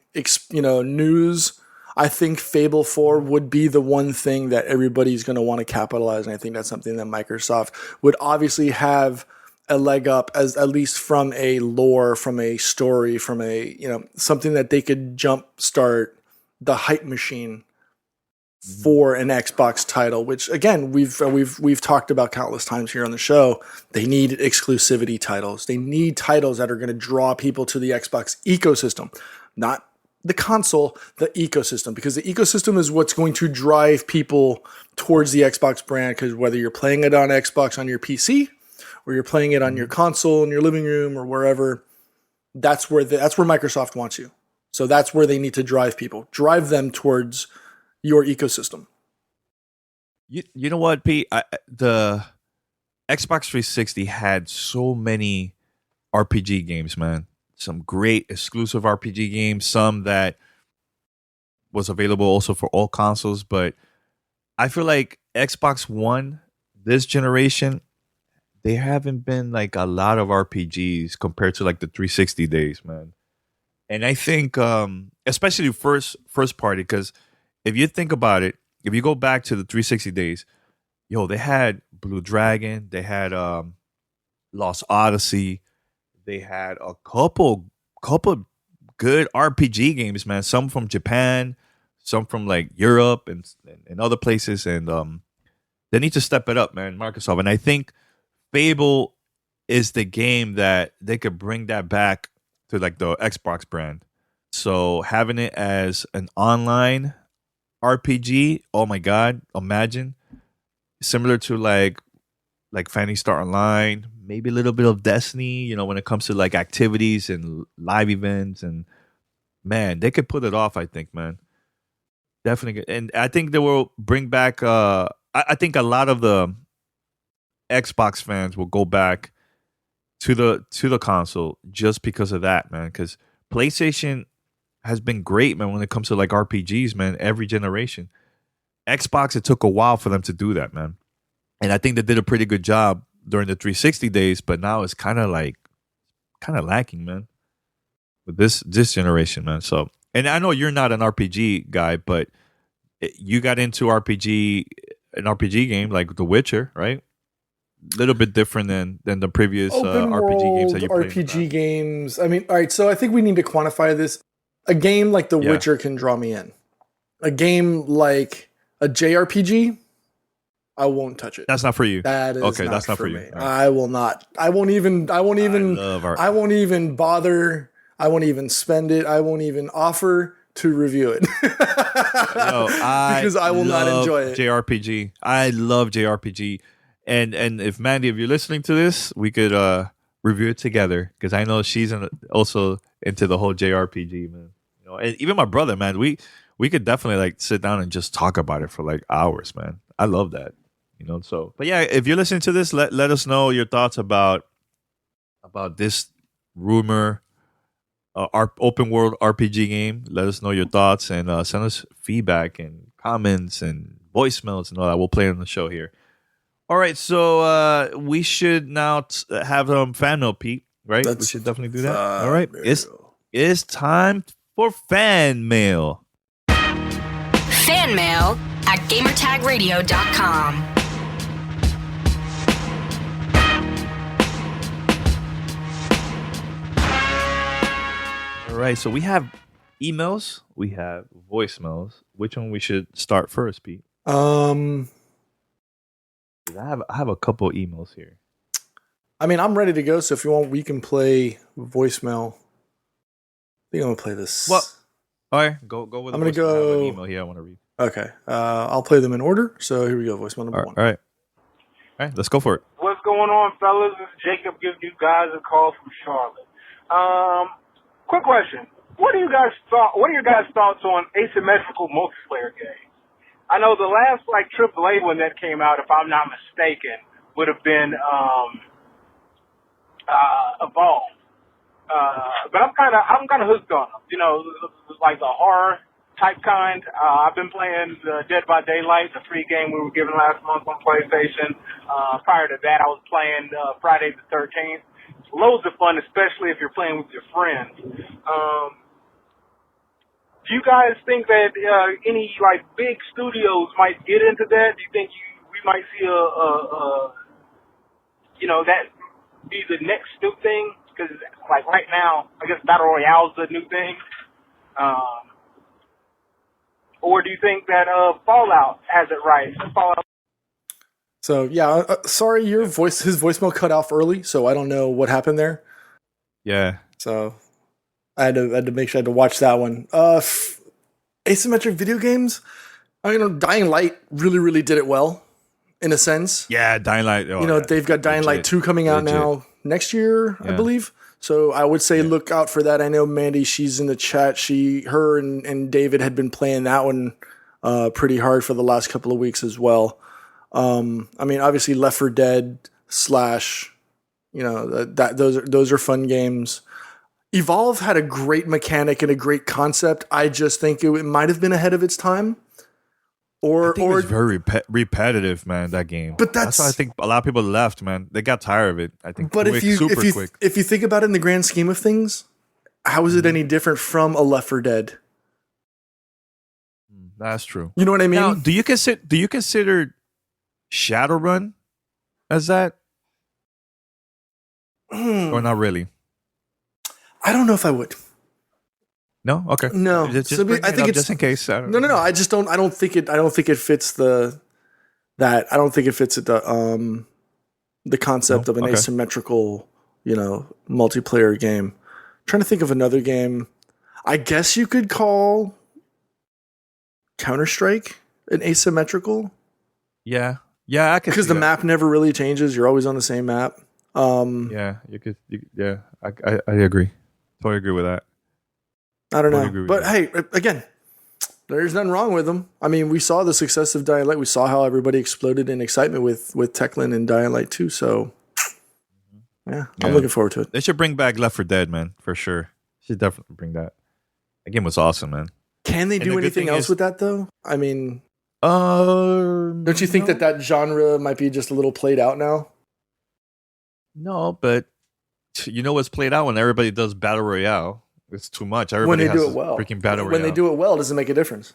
news, I think Fable 4 would be the one thing that everybody's going to want to capitalize, and I think that's something that Microsoft would obviously have a leg up, as at least from a lore, from a story, from a something that they could jump start the hype machine for an Xbox title, which again we've talked about countless times here on the show. They need exclusivity titles. They need titles that are going to draw people to the Xbox ecosystem, not the console, the ecosystem, because the ecosystem is what's going to drive people towards the Xbox brand. Because whether you're playing it on Xbox on your PC, or you're playing it on your console in your living room or wherever, that's where Microsoft wants you. So that's where they need to drive them towards your ecosystem. You know what, Pete? The Xbox 360 had so many RPG games, man. Some great exclusive RPG games, some that was available also for all consoles. But I feel like Xbox One, this generation, there haven't been like a lot of RPGs compared to like the 360 days, man. And I think, especially first party, because if you think about it, if you go back to the 360 days, they had Blue Dragon, they had Lost Odyssey, they had a couple good RPG games, man. Some from Japan, some from like Europe and other places, and they need to step it up, man, Microsoft. And I think Fable is the game that they could bring that back to like the Xbox brand. So having it as an online RPG, oh my God, imagine, similar to like Phantasy Star Online, maybe a little bit of Destiny, when it comes to like activities and live events, and man, they could put it off, I think, man. Definitely. And I think they will bring back, I think a lot of the Xbox fans will go back to the console just because of that, man. Because PlayStation has been great, man, when it comes to like RPGs, man. Every generation, Xbox, it took a while for them to do that, man. And I think they did a pretty good job during the 360 days, but now it's kind of lacking, man, with this generation, man. So, and I know you're not an RPG guy, but you got into an RPG game like The Witcher, right? Little bit different than the previous RPG games that you played. RPG games. All right. So I think we need to quantify this. A game like The Witcher can draw me in. A game like a JRPG, I won't touch it. That's not for you. That is okay. Not that's not for me. you. Right. I will not. I won't even bother. I won't even spend it. I won't even offer to review it. Because I will not enjoy it. JRPG. I love JRPG. And if Mandy, if you're listening to this, we could review it together because I know she's also into the whole JRPG, man. You know, and even my brother, man, we could definitely like sit down and just talk about it for like hours, man. I love that. You know, so but yeah, if you're listening to this, let us know your thoughts about this rumor our open world RPG game. Let us know your thoughts and send us feedback and comments and voicemails and all that. We'll play it on the show here. All right, so we should now have fan mail, Pete. Right? We should definitely do that. All right, it's time for fan mail. Fan mail at gamertagradio.com. All right, so we have emails, we have voicemails. Which one we should start first, Pete? I have a couple emails here. I mean, I'm ready to go. So if you want, we can play voicemail. I think I'm gonna play this. What? All right, go with. I'm gonna go. I have an email here I want to read. Okay, I'll play them in order. So here we go. Voicemail number one. All right, let's go for it. What's going on, fellas? This is Jacob giving you guys a call from Charlotte. Quick question: What are your guys' thoughts on asymmetrical multiplayer games? I know the last AAA one that came out, if I'm not mistaken, would have been Evolve. But I'm kind of hooked on them. You know, like the horror type kind. I've been playing Dead by Daylight, the free game we were given last month on PlayStation. Prior to that, I was playing Friday the 13th. Loads of fun, especially if you're playing with your friends. Do you guys think that any big studios might get into that? Do you think we might see that be the next new thing? Because right now, I guess Battle Royale is the new thing. Or do you think that Fallout has it right? Fallout. So yeah, sorry, his voicemail cut off early, so I don't know what happened there. Yeah. So I had to make sure I had to watch that one. Asymmetric video games. I mean, Dying Light really, really did it well, in a sense. Yeah, Dying Light. They've got Dying Light 2 coming out now next year, I believe. So I would say look out for that. I know Mandy, she's in the chat. Her and David had been playing that one pretty hard for the last couple of weeks as well. I mean, obviously Left 4 Dead / those are fun games. Evolve had a great mechanic and a great concept. I just think it might have been ahead of its time. Or it's very repetitive, man. That game, but that's why I think a lot of people left, man. They got tired of it. I think, but if you think about it in the grand scheme of things, how is it any different from a Left 4 Dead? That's true. You know what I mean? Now, do you consider Shadowrun as that, or not really? I don't know if I would. No, okay. No, I think it's just in case. No. I just don't. I don't think it fits the concept of an asymmetrical, multiplayer game. I'm trying to think of another game. I guess you could call Counter-Strike an asymmetrical. Yeah, I could, because the map never really changes. You're always on the same map. Yeah, I agree. Totally agree with that. I don't know. But hey, again, there's nothing wrong with them. I mean, we saw the success of Dying Light. We saw how everybody exploded in excitement with Techland and Dying Light 2. So, yeah, I'm looking forward to it. They should bring back Left 4 Dead, man, for sure. Should definitely bring that. That game was awesome, man. Can they do anything else with that, though? I mean, don't you think that genre might be just a little played out now? No, but you know what's played out when everybody does Battle Royale? It's too much. Everybody when they do it well. Freaking Battle Royale. When they do it well, does it make a difference?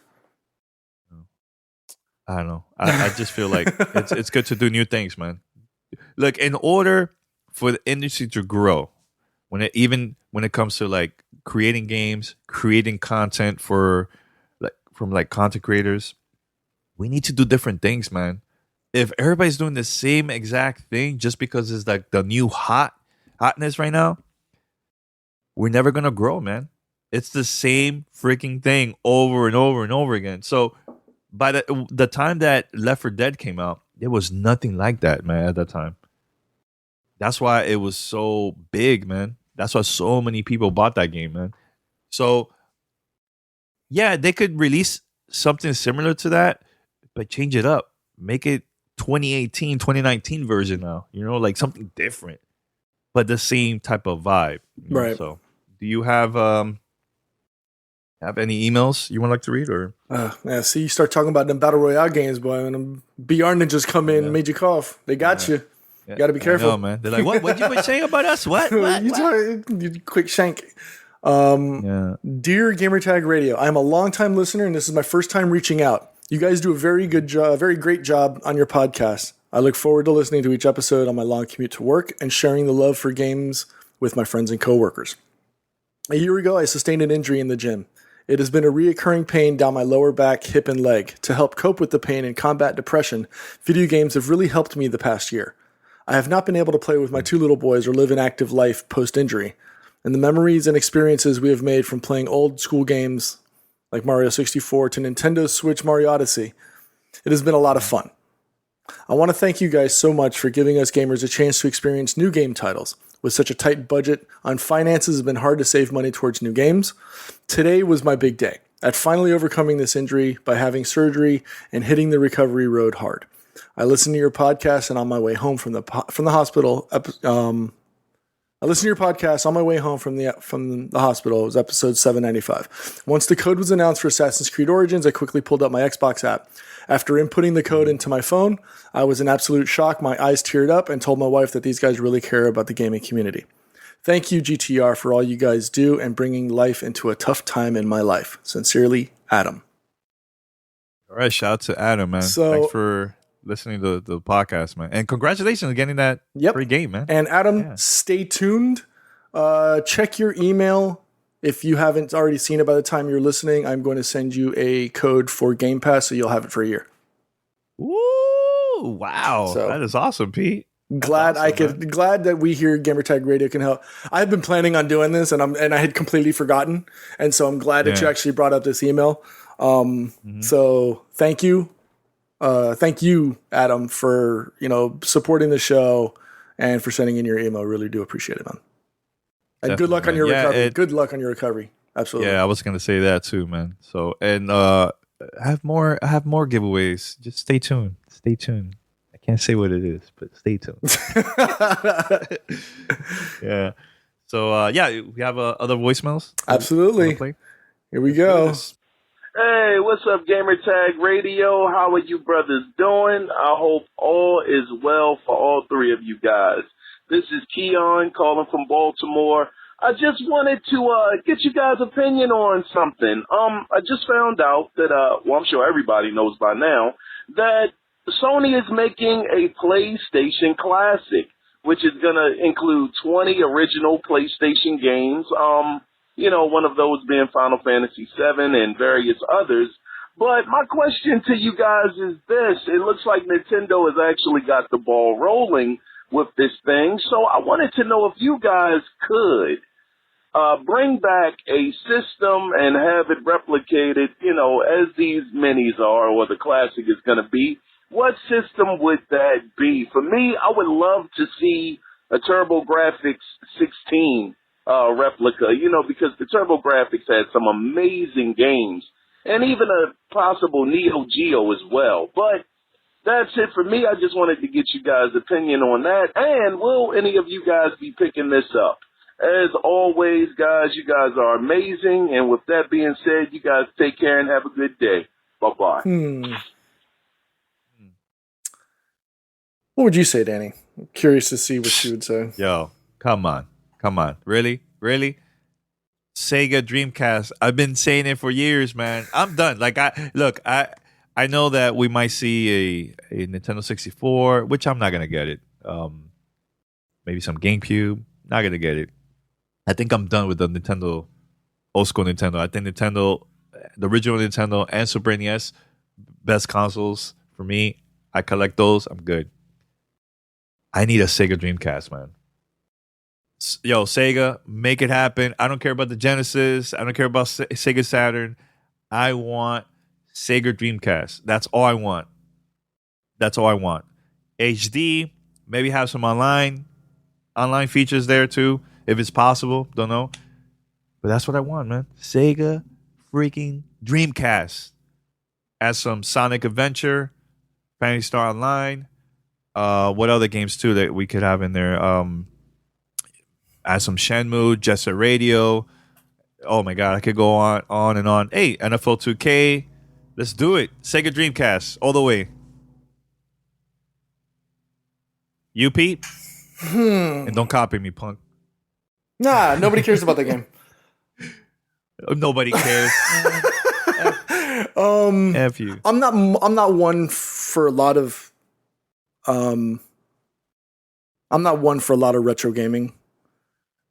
I don't know. I just feel like it's good to do new things, man. Look, in order for the industry to grow, when it comes to creating games, creating content from content creators, we need to do different things, man. If everybody's doing the same exact thing just because it's the new hotness right now, we're never gonna grow, man. It's the same freaking thing over and over and over again. So by the time that Left 4 Dead came out, there was nothing like that, man, at that time. That's why it was so big, man. That's why so many people bought that game, man. So yeah, they could release something similar to that, but change it up. Make it 2018, 2019 version now. You know, like something different, but the same type of vibe. Right. So do you have any emails you would like to read, or? Yeah, see, you start talking about them battle royale games, boy, and them BR ninjas come in and made you cough. They got you. You got to be careful. I know, man. They're like, what you been saying about us? What? You quick shank. Dear Gamertag Radio, I'm a longtime listener, and this is my first time reaching out. You guys do a very good job, a very great job on your podcast. I look forward to listening to each episode on my long commute to work and sharing the love for games with my friends and coworkers. A year ago, I sustained an injury in the gym. It has been a reoccurring pain down my lower back, hip, and leg. To help cope with the pain and combat depression, video games have really helped me the past year. I have not been able to play with my 2 little boys or live an active life post-injury, and the memories and experiences we have made from playing old school games like Mario 64 to Nintendo Switch Mario Odyssey, it has been a lot of fun. I want to thank you guys so much for giving us gamers a chance to experience new game titles. With such a tight budget on finances, it's been hard to save money towards new games. Today was my big day at finally overcoming this injury by having surgery and hitting the recovery road hard. I listened to your podcast and on my way home from the hospital. I listened to your podcast on my way home from the hospital. It was episode 795. Once the code was announced for Assassin's Creed Origins, I quickly pulled up my Xbox app. After inputting the code into my phone, I was in absolute shock. My eyes teared up and told my wife that these guys really care about the gaming community. Thank you, GTR, for all you guys do and bringing life into a tough time in my life. Sincerely, Adam. All right, shout out to Adam, man. Thanks for listening to the podcast, man. And congratulations on getting that free game, man. And Adam, stay tuned. Check your email. If you haven't already seen it by the time you're listening, I'm going to send you a code for Game Pass, so you'll have it for a year. Woo! Wow, so, that is awesome, Pete. Glad that we here Gamertag Radio can help. I've been planning on doing this, and I had completely forgotten, and so I'm glad that you actually brought up this email. So thank you, Adam, for supporting the show and for sending in your email. Really do appreciate it, man. And good luck on your recovery. Good luck on your recovery. Absolutely. Yeah, I was gonna say that too, man. So and I have more giveaways. Just stay tuned. Stay tuned. I can't say what it is, but stay tuned. Yeah. So we have other voicemails. Absolutely. Here we go. Hey, what's up, Gamertag Radio? How are you brothers doing? I hope all is well for all 3 of you guys. This is Keon calling from Baltimore. I just wanted to get you guys' opinion on something. I just found out that, I'm sure everybody knows by now, that Sony is making a PlayStation Classic, which is going to include 20 original PlayStation games, one of those being Final Fantasy VII and various others. But my question to you guys is this. It looks like Nintendo has actually got the ball rolling with this thing. So I wanted to know if you guys could bring back a system and have it replicated, as these minis are or the classic is going to be. What system would that be? For me, I would love to see a TurboGrafx 16 replica, because the TurboGrafx had some amazing games and even a possible Neo Geo as well. But that's it for me. I just wanted to get you guys' opinion on that. And will any of you guys be picking this up? As always, guys, you guys are amazing. And with that being said, you guys take care and have a good day. Bye-bye. What would you say, Danny? I'm curious to see what you would say. Yo, come on. Really? Sega Dreamcast. I've been saying it for years, man. I'm done. I know that we might see a Nintendo 64, which I'm not gonna get it. Maybe some GameCube. Not gonna get it. I think I'm done with the Nintendo, old school Nintendo. I think Nintendo, the original Nintendo and Super NES, best consoles for me. I collect those. I'm good. I need a Sega Dreamcast, man. Yo, Sega, make it happen. I don't care about the Genesis. I don't care about Sega Saturn. I want Sega Dreamcast. That's all I want. That's all I want. HD, maybe have some online features there too, if it's possible. Don't know. But that's what I want, man. Sega freaking Dreamcast. As some Sonic Adventure, Phantasy Star Online. What other games too that we could have in there? Add some Shenmue, Jet Set Radio. Oh my God, I could go on and on. Hey, NFL 2K. Let's do it. Sega Dreamcast, all the way. You, Pete? And don't copy me, punk. Nah, nobody cares about that game. Nobody cares. F you. I'm not one for a lot of I'm not one for a lot of retro gaming.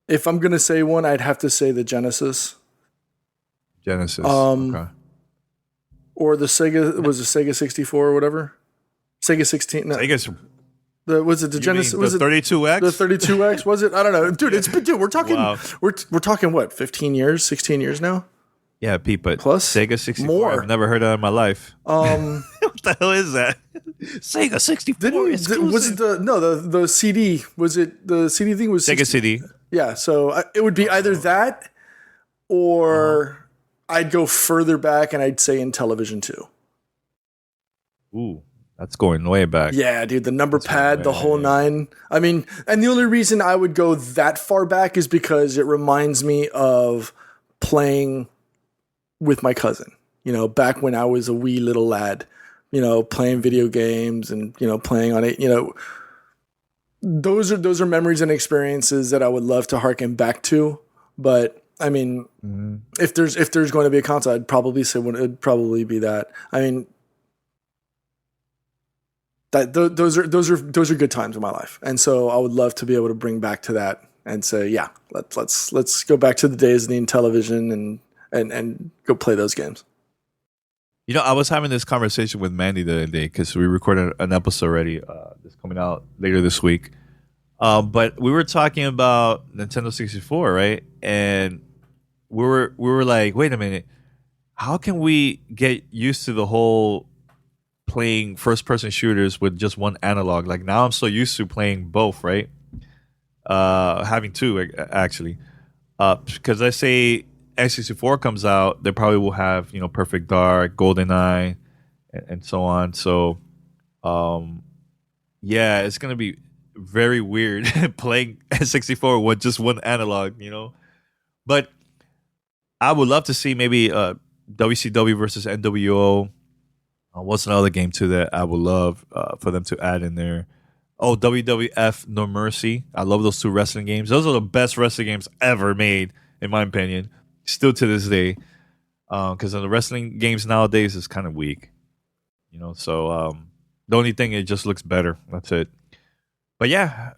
If I'm gonna say one, I'd have to say the Genesis. Genesis. Okay. Or the Sega, was it Sega 64 or whatever? Sega 16. No. Sega's, Was it the Genesis? Was the 32X? The 32X, was it? I don't know. Dude, we're talking Wow. we're talking what, 15 years, 16 years now? Yeah, Pete, but Plus Sega 64. more. I've never heard of that in my life. Um What the hell is that? Sega 64 exclusive. was it the CD? Was it the CD thing? Was Sega 60? CD. Yeah, so it would be either that or I'd go further back and I'd say in television too. Ooh, that's going way back. Yeah, dude, the number pad, the whole nine. I mean, and the only reason I would go that far back is because it reminds me of playing with my cousin. You know, back when I was a wee little lad, you know, playing video games and, you know, playing on it, you know, those are memories and experiences that I would love to harken back to. But I mean, if there's going to be a console, I'd probably say it'd probably be that. I mean, that those are good times in my life, and so I would love to be able to bring back to that and say, yeah, let's go back to the days of the Intellivision and go play those games. You know, I was having this conversation with Mandy the other day because we recorded an episode already that's coming out later this week. But we were talking about Nintendo 64, right? And we were like, wait a minute, how can we get used to the whole playing first-person shooters with just one analog? Like now I'm so used to playing both, right? Having two, actually. Because let's say N64 comes out, they probably will have, you know, Perfect Dark, GoldenEye, and so on. So, yeah, it's going to be very weird playing N64 with just one analog, you know? But I would love to see maybe WCW versus NWO. What's another game, too, that I would love for them to add in there? Oh, WWF No Mercy. I love those two wrestling games. Those are the best wrestling games ever made, in my opinion. Still to this day, because the wrestling games nowadays is kind of weak, you know. So the only thing, it just looks better. That's it. But yeah,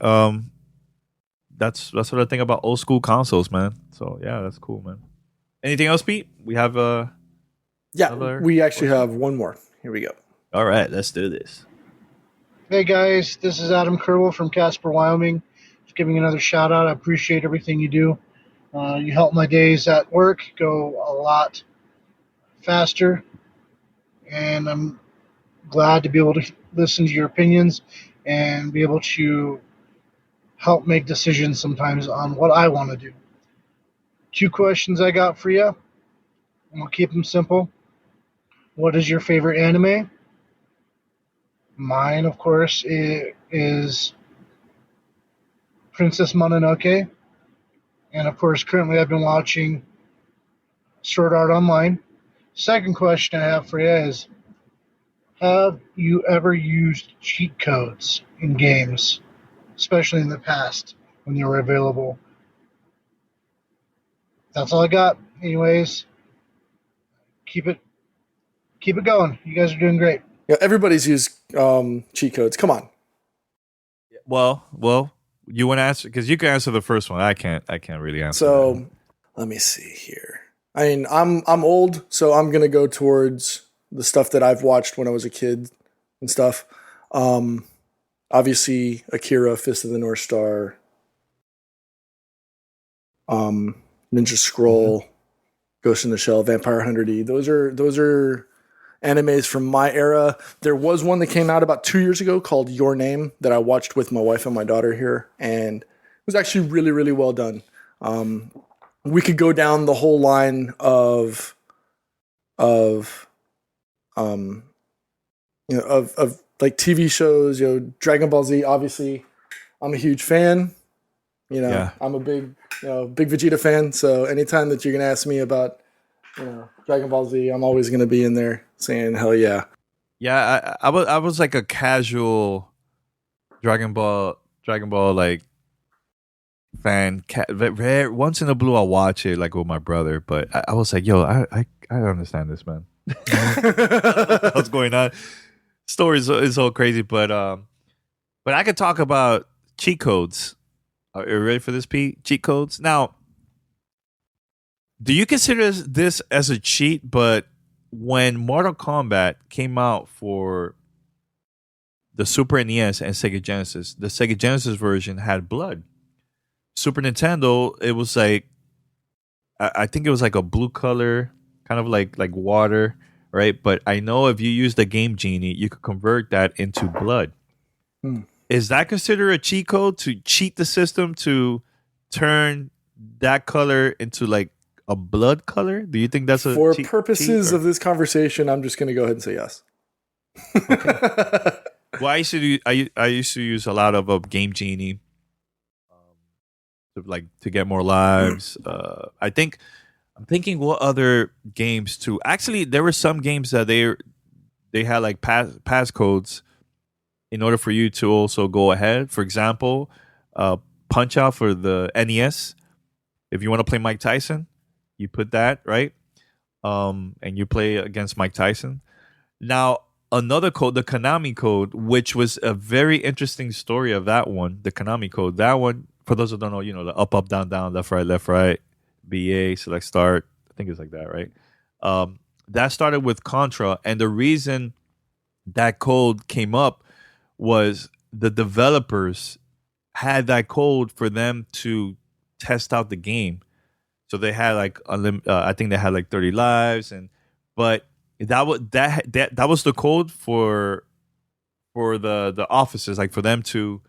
that's what I think about old school consoles, man. So yeah, that's cool, man. Anything else, Pete? We have we actually have one more. Here we go. All right, let's do this. Hey guys, this is Adam Kerbel from Casper, Wyoming. Just giving another shout out. I appreciate everything you do. You help my days at work go a lot faster, and I'm glad to be able to listen to your opinions and be able to help make decisions sometimes on what I want to do. 2 questions I got for you. I'm going to keep them simple. What is your favorite anime? Mine, of course, is Princess Mononoke. And, of course, currently I've been watching Sword Art Online. Second question I have for you is, have you ever used cheat codes in games, especially in the past when they were available? That's all I got. Anyways, keep it going. You guys are doing great. Yeah, everybody's used cheat codes. Come on. Well, you want to answer, because you can answer the first one. I can't really answer. So that. Let me see here. I mean, I'm old, so I'm gonna go towards the stuff that I've watched when I was a kid and stuff. Obviously, Akira, Fist of the North Star, Ninja Scroll, Ghost in the Shell, Vampire Hunter D. Those are animes from my era. There was one that came out about 2 years ago called Your Name that I watched with my wife and my daughter here, and it was actually really, really well done. We could go down the whole line of like TV shows, Dragon Ball Z. Obviously, I'm a huge fan. I'm a big Vegeta fan. So anytime that you're gonna ask me about Dragon Ball Z, I'm always gonna be in there saying hell yeah. Yeah, I was like a casual Dragon Ball like fan. Once in a blue, I'll watch it like with my brother. But I was like, yo, I don't understand this, man. What's going on? Story is so crazy, but I could talk about cheat codes. Are you ready for this, Pete? Cheat codes. Now, do you consider this as a cheat? But when Mortal Kombat came out for the Super NES and Sega Genesis, the Sega Genesis version had blood. Super Nintendo, it was like, I think it was like a blue color, kind of like water, right? But I know if you use the Game Genie, you could convert that into blood. Is that considered a cheat code to cheat the system to turn that color into like a blood color? Do you think that's a for purposes of this conversation? I'm just going to go ahead and say yes. Okay. Well, I used to use a lot of Game Genie, to get more lives. I'm thinking what other games too. Actually, there were some games that they had like passcodes in order for you to also go ahead. For example, Punch Out for the NES. If you want to play Mike Tyson, you put that, right? And you play against Mike Tyson. Now, another code, the Konami code, which was a very interesting story of that one, the Konami code. That one, for those who don't know, the up, down, down, left, right, BA, select, start. I think it's like that, right? That started with Contra. And the reason that code came up was the developers had that code for them to test out the game. So they had like I think they had like 30 lives, but that was the code for the offices, like for them to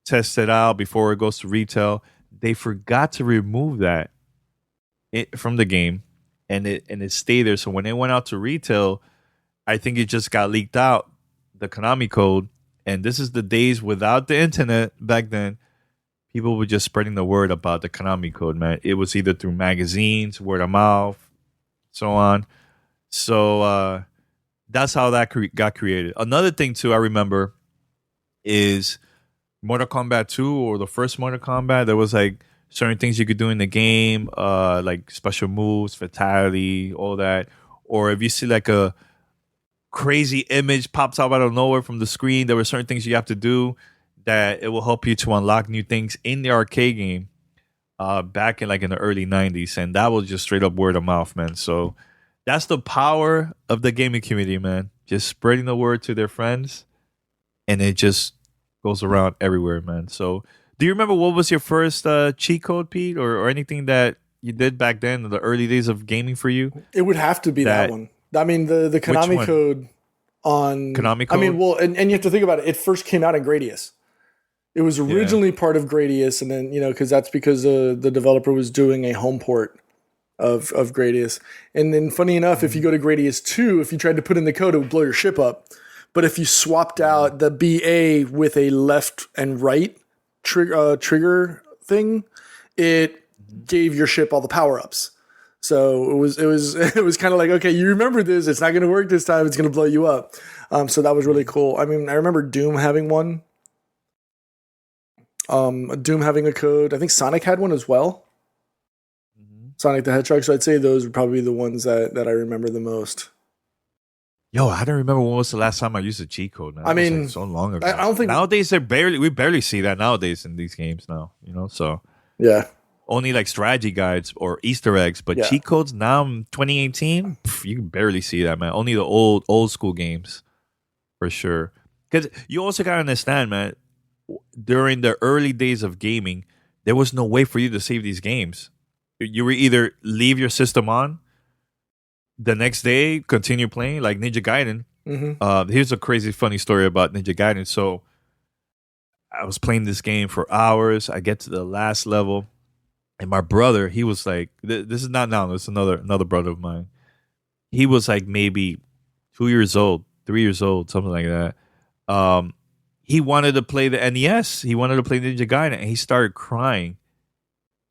test it out before it goes to retail. They forgot to remove that from the game, and it stayed there. So when they went out to retail, I think it just got leaked out, the Konami code. And this is the days without the internet back then. People were just spreading the word about the Konami code, man. It was either through magazines, word of mouth, so on. So that's how that got created. Another thing, too, I remember is Mortal Kombat 2 or the first Mortal Kombat. There was like certain things you could do in the game, like special moves, fatality, all that. Or if you see like a crazy image pops out of nowhere from the screen, there were certain things you have to do that it will help you to unlock new things in the arcade game back in the early 90s. And that was just straight up word of mouth, man. So that's the power of the gaming community, man. Just spreading the word to their friends, and it just goes around everywhere, man. So do you remember what was your first cheat code, Pete, or anything that you did back then in the early days of gaming for you? It would have to be that one. I mean, the Konami code on Konami code. I mean, well, and you have to think about it. It first came out in Gradius. It was originally part of Gradius, and then because that's because the developer was doing a home port of Gradius. And then, funny enough, if you go to Gradius 2, if you tried to put in the code, it would blow your ship up. But if you swapped out the BA with a left and right trigger thing, it gave your ship all the power ups. So it was kind of like, okay, you remember this. It's not going to work this time. It's going to blow you up. So that was really cool. I mean, I remember Doom having one. Doom having a code. I think Sonic had one as well. Sonic the Hedgehog. So I'd say those would probably be the ones that I remember the most. Yo, I don't remember when was the last time I used a cheat code. Man. I mean, so long ago. I don't think nowadays we barely see that nowadays in these games now. So yeah. Only like strategy guides or Easter eggs, but cheat codes now in 2018, you can barely see that, man. Only the old school games, for sure. Because you also gotta understand, man. During the early days of gaming, there was no way for you to save these games. You were either leave your system on the next day, continue playing like Ninja Gaiden. Here's a crazy funny story about Ninja Gaiden. So I was playing this game for hours. I get to the last level, and my brother, he was like, "This is not now. This is another brother of mine. He was like maybe 2 years old, 3 years old, something like that. He wanted to play the NES. He wanted to play Ninja Gaiden, and he started crying.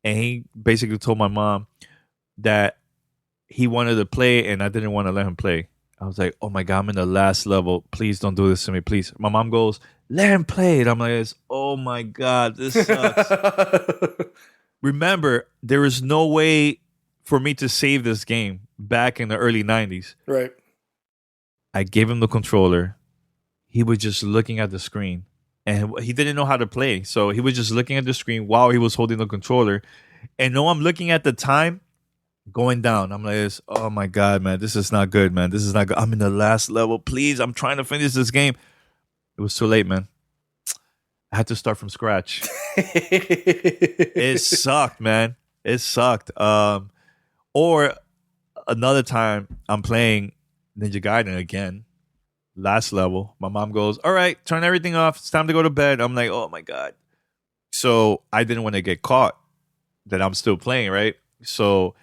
And he basically told my mom that he wanted to play, and I didn't want to let him play. I was like, "Oh my God, I'm in the last level. Please don't do this to me, please." My mom goes, "Let him play it." I'm like, "Oh my God, this sucks." Remember, there is no way for me to save this game back in the early 90s. Right. I gave him the controller. He was just looking at the screen, and he didn't know how to play. So he was just looking at the screen while he was holding the controller. And no, I'm looking at the time going down. I'm like, "Oh my God, man, this is not good, man. This is not good. I'm in the last level. Please, I'm trying to finish this game." It was too late, man. I had to start from scratch. It sucked, man. It sucked. Or another time, I'm playing Ninja Gaiden again, last level. My mom goes, "All right, turn everything off. It's time to go to bed." I'm like, "Oh my God." So I didn't want to get caught that I'm still playing, right? So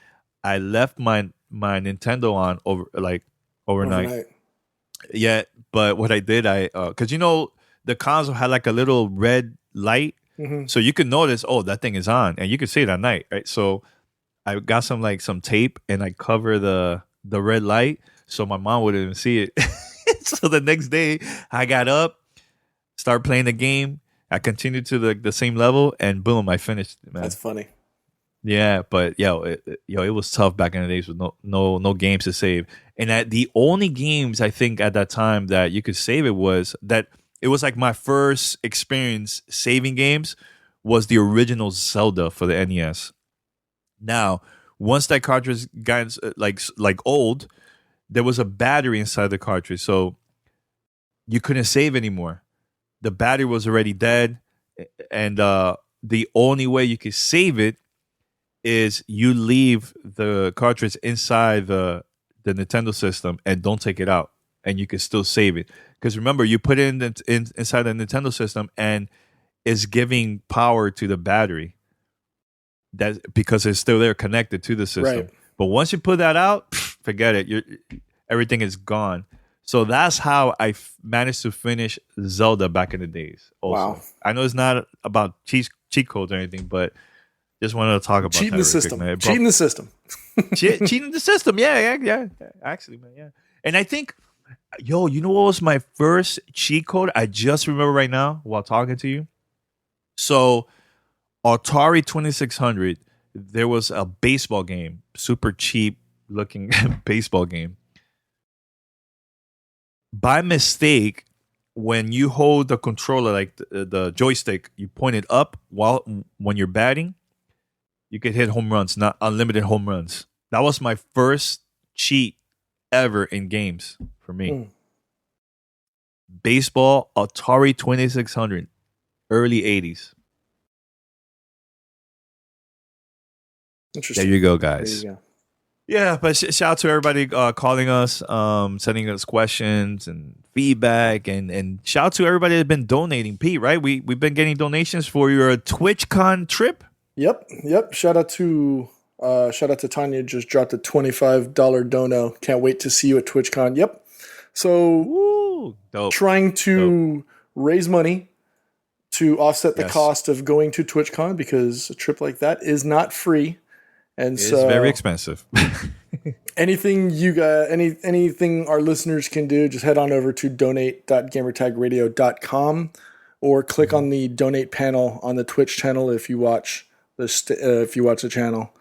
I left my Nintendo on overnight. Yeah, but what I did, because the console had like a little red light, so you could notice, oh, that thing is on, and you could see it at night, right? So I got some tape, and I cover the red light so my mom wouldn't even see it. So the next day, I got up, started playing the game. I continued to the same level, and boom, I finished it, man. That's funny. Yeah, but it was tough back in the days with no games to save. And the only games I think at that time that you could save it was like my first experience saving games was the original Zelda for the NES. Now, once that cartridge got like old, there was a battery inside the cartridge, so you couldn't save anymore. The battery was already dead, and the only way you could save it is you leave the cartridge inside the Nintendo system and don't take it out, and you can still save it. Because remember, you put it inside the Nintendo system, and it's giving power to the battery. That's because it's still there connected to the system. Right. But once you put that out, forget it. Everything is gone. So that's how I managed to finish Zelda back in the days. Also. Wow. I know it's not about cheat codes or anything, but just wanted to talk about cheating that the system. Quick, cheating the system. Cheating the system. Yeah. Actually, man, yeah. And I think, you know what was my first cheat code? I just remember right now while talking to you. So, Atari 2600, there was a baseball game, super cheap looking baseball game. By mistake, when you hold the controller, like the joystick, you point it up when you're batting, you could hit home runs, not unlimited home runs. That was my first cheat ever in games for me. Baseball, Atari 2600, early 80s. Interesting. There you go, guys. There you go. Yeah, but shout out to everybody calling us, sending us questions and feedback, and shout out to everybody that's been donating. Pete, right? We've been getting donations for your TwitchCon trip. Yep. Shout out to Tanya. Just dropped a $25 dono. Can't wait to see you at TwitchCon. Yep. So dope. Trying to raise money to offset the cost of going to TwitchCon, because a trip like that is not free. And it's very expensive. Anything you got, anything our listeners can do, just head on over to donate.gamertagradio.com or click on the donate panel on the Twitch channel if you watch the channel.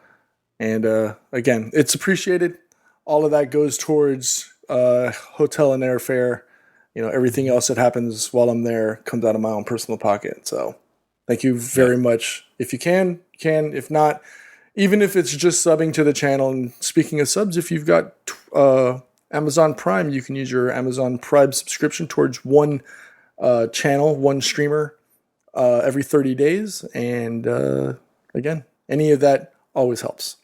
And again, it's appreciated. All of that goes towards hotel and airfare. Everything else that happens while I'm there comes out of my own personal pocket. So thank you very much. If you can. If not, even if it's just subbing to the channel. And speaking of subs, if you've got Amazon Prime, you can use your Amazon Prime subscription towards one channel, one streamer every 30 days. And again, any of that always helps.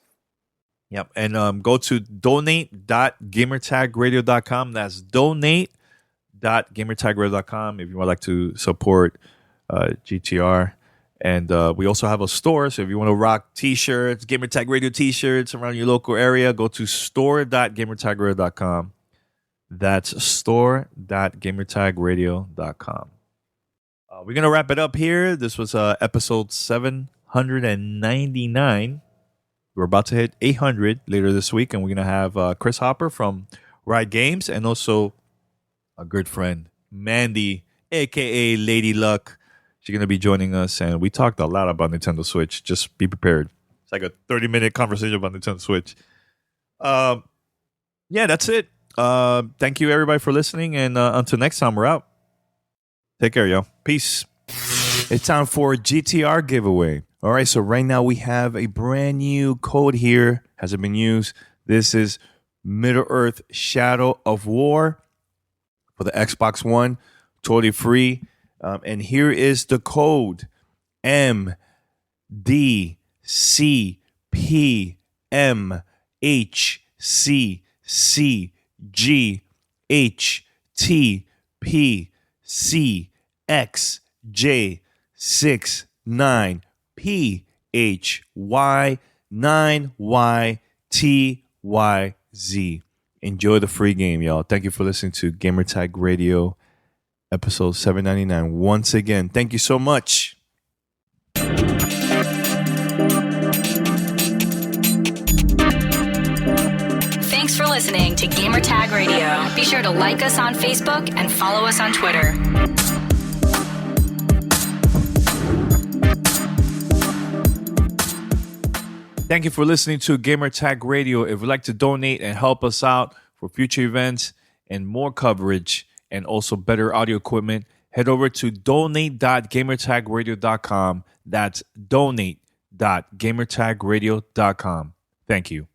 Yep. And go to donate.gamertagradio.com. That's donate.gamertagradio.com if you would like to support GTR. And we also have a store. So if you want to rock t-shirts, Gamertag Radio t-shirts around your local area, go to store.gamertagradio.com. That's store.gamertagradio.com. We're going to wrap it up here. This was episode 799. We're about to hit 800 later this week, and we're going to have Chris Hopper from Ride Games and also a good friend, Mandy, a.k.a. Lady Luck. She's going to be joining us, and we talked a lot about Nintendo Switch. Just be prepared. It's like a 30-minute conversation about Nintendo Switch. Yeah, that's it. Thank you, everybody, for listening, and until next time, we're out. Take care, yo. Peace. It's time for a GTR giveaway. All right, so right now we have a brand new code here. Hasn't been used. This is Middle-earth Shadow of War for the Xbox One. Totally free. And here is the code. MDCCPMHC69PHY9YTYZ. Enjoy the free game, y'all. Thank you for listening to Gamertag Radio, episode 799. Once again, thank you so much. Thanks for listening to Gamertag Radio. Be sure to like us on Facebook and follow us on Twitter. Thank you for listening to Gamertag Radio. If you'd like to donate and help us out for future events and more coverage and also better audio equipment, head over to donate.gamertagradio.com. That's donate.gamertagradio.com. Thank you.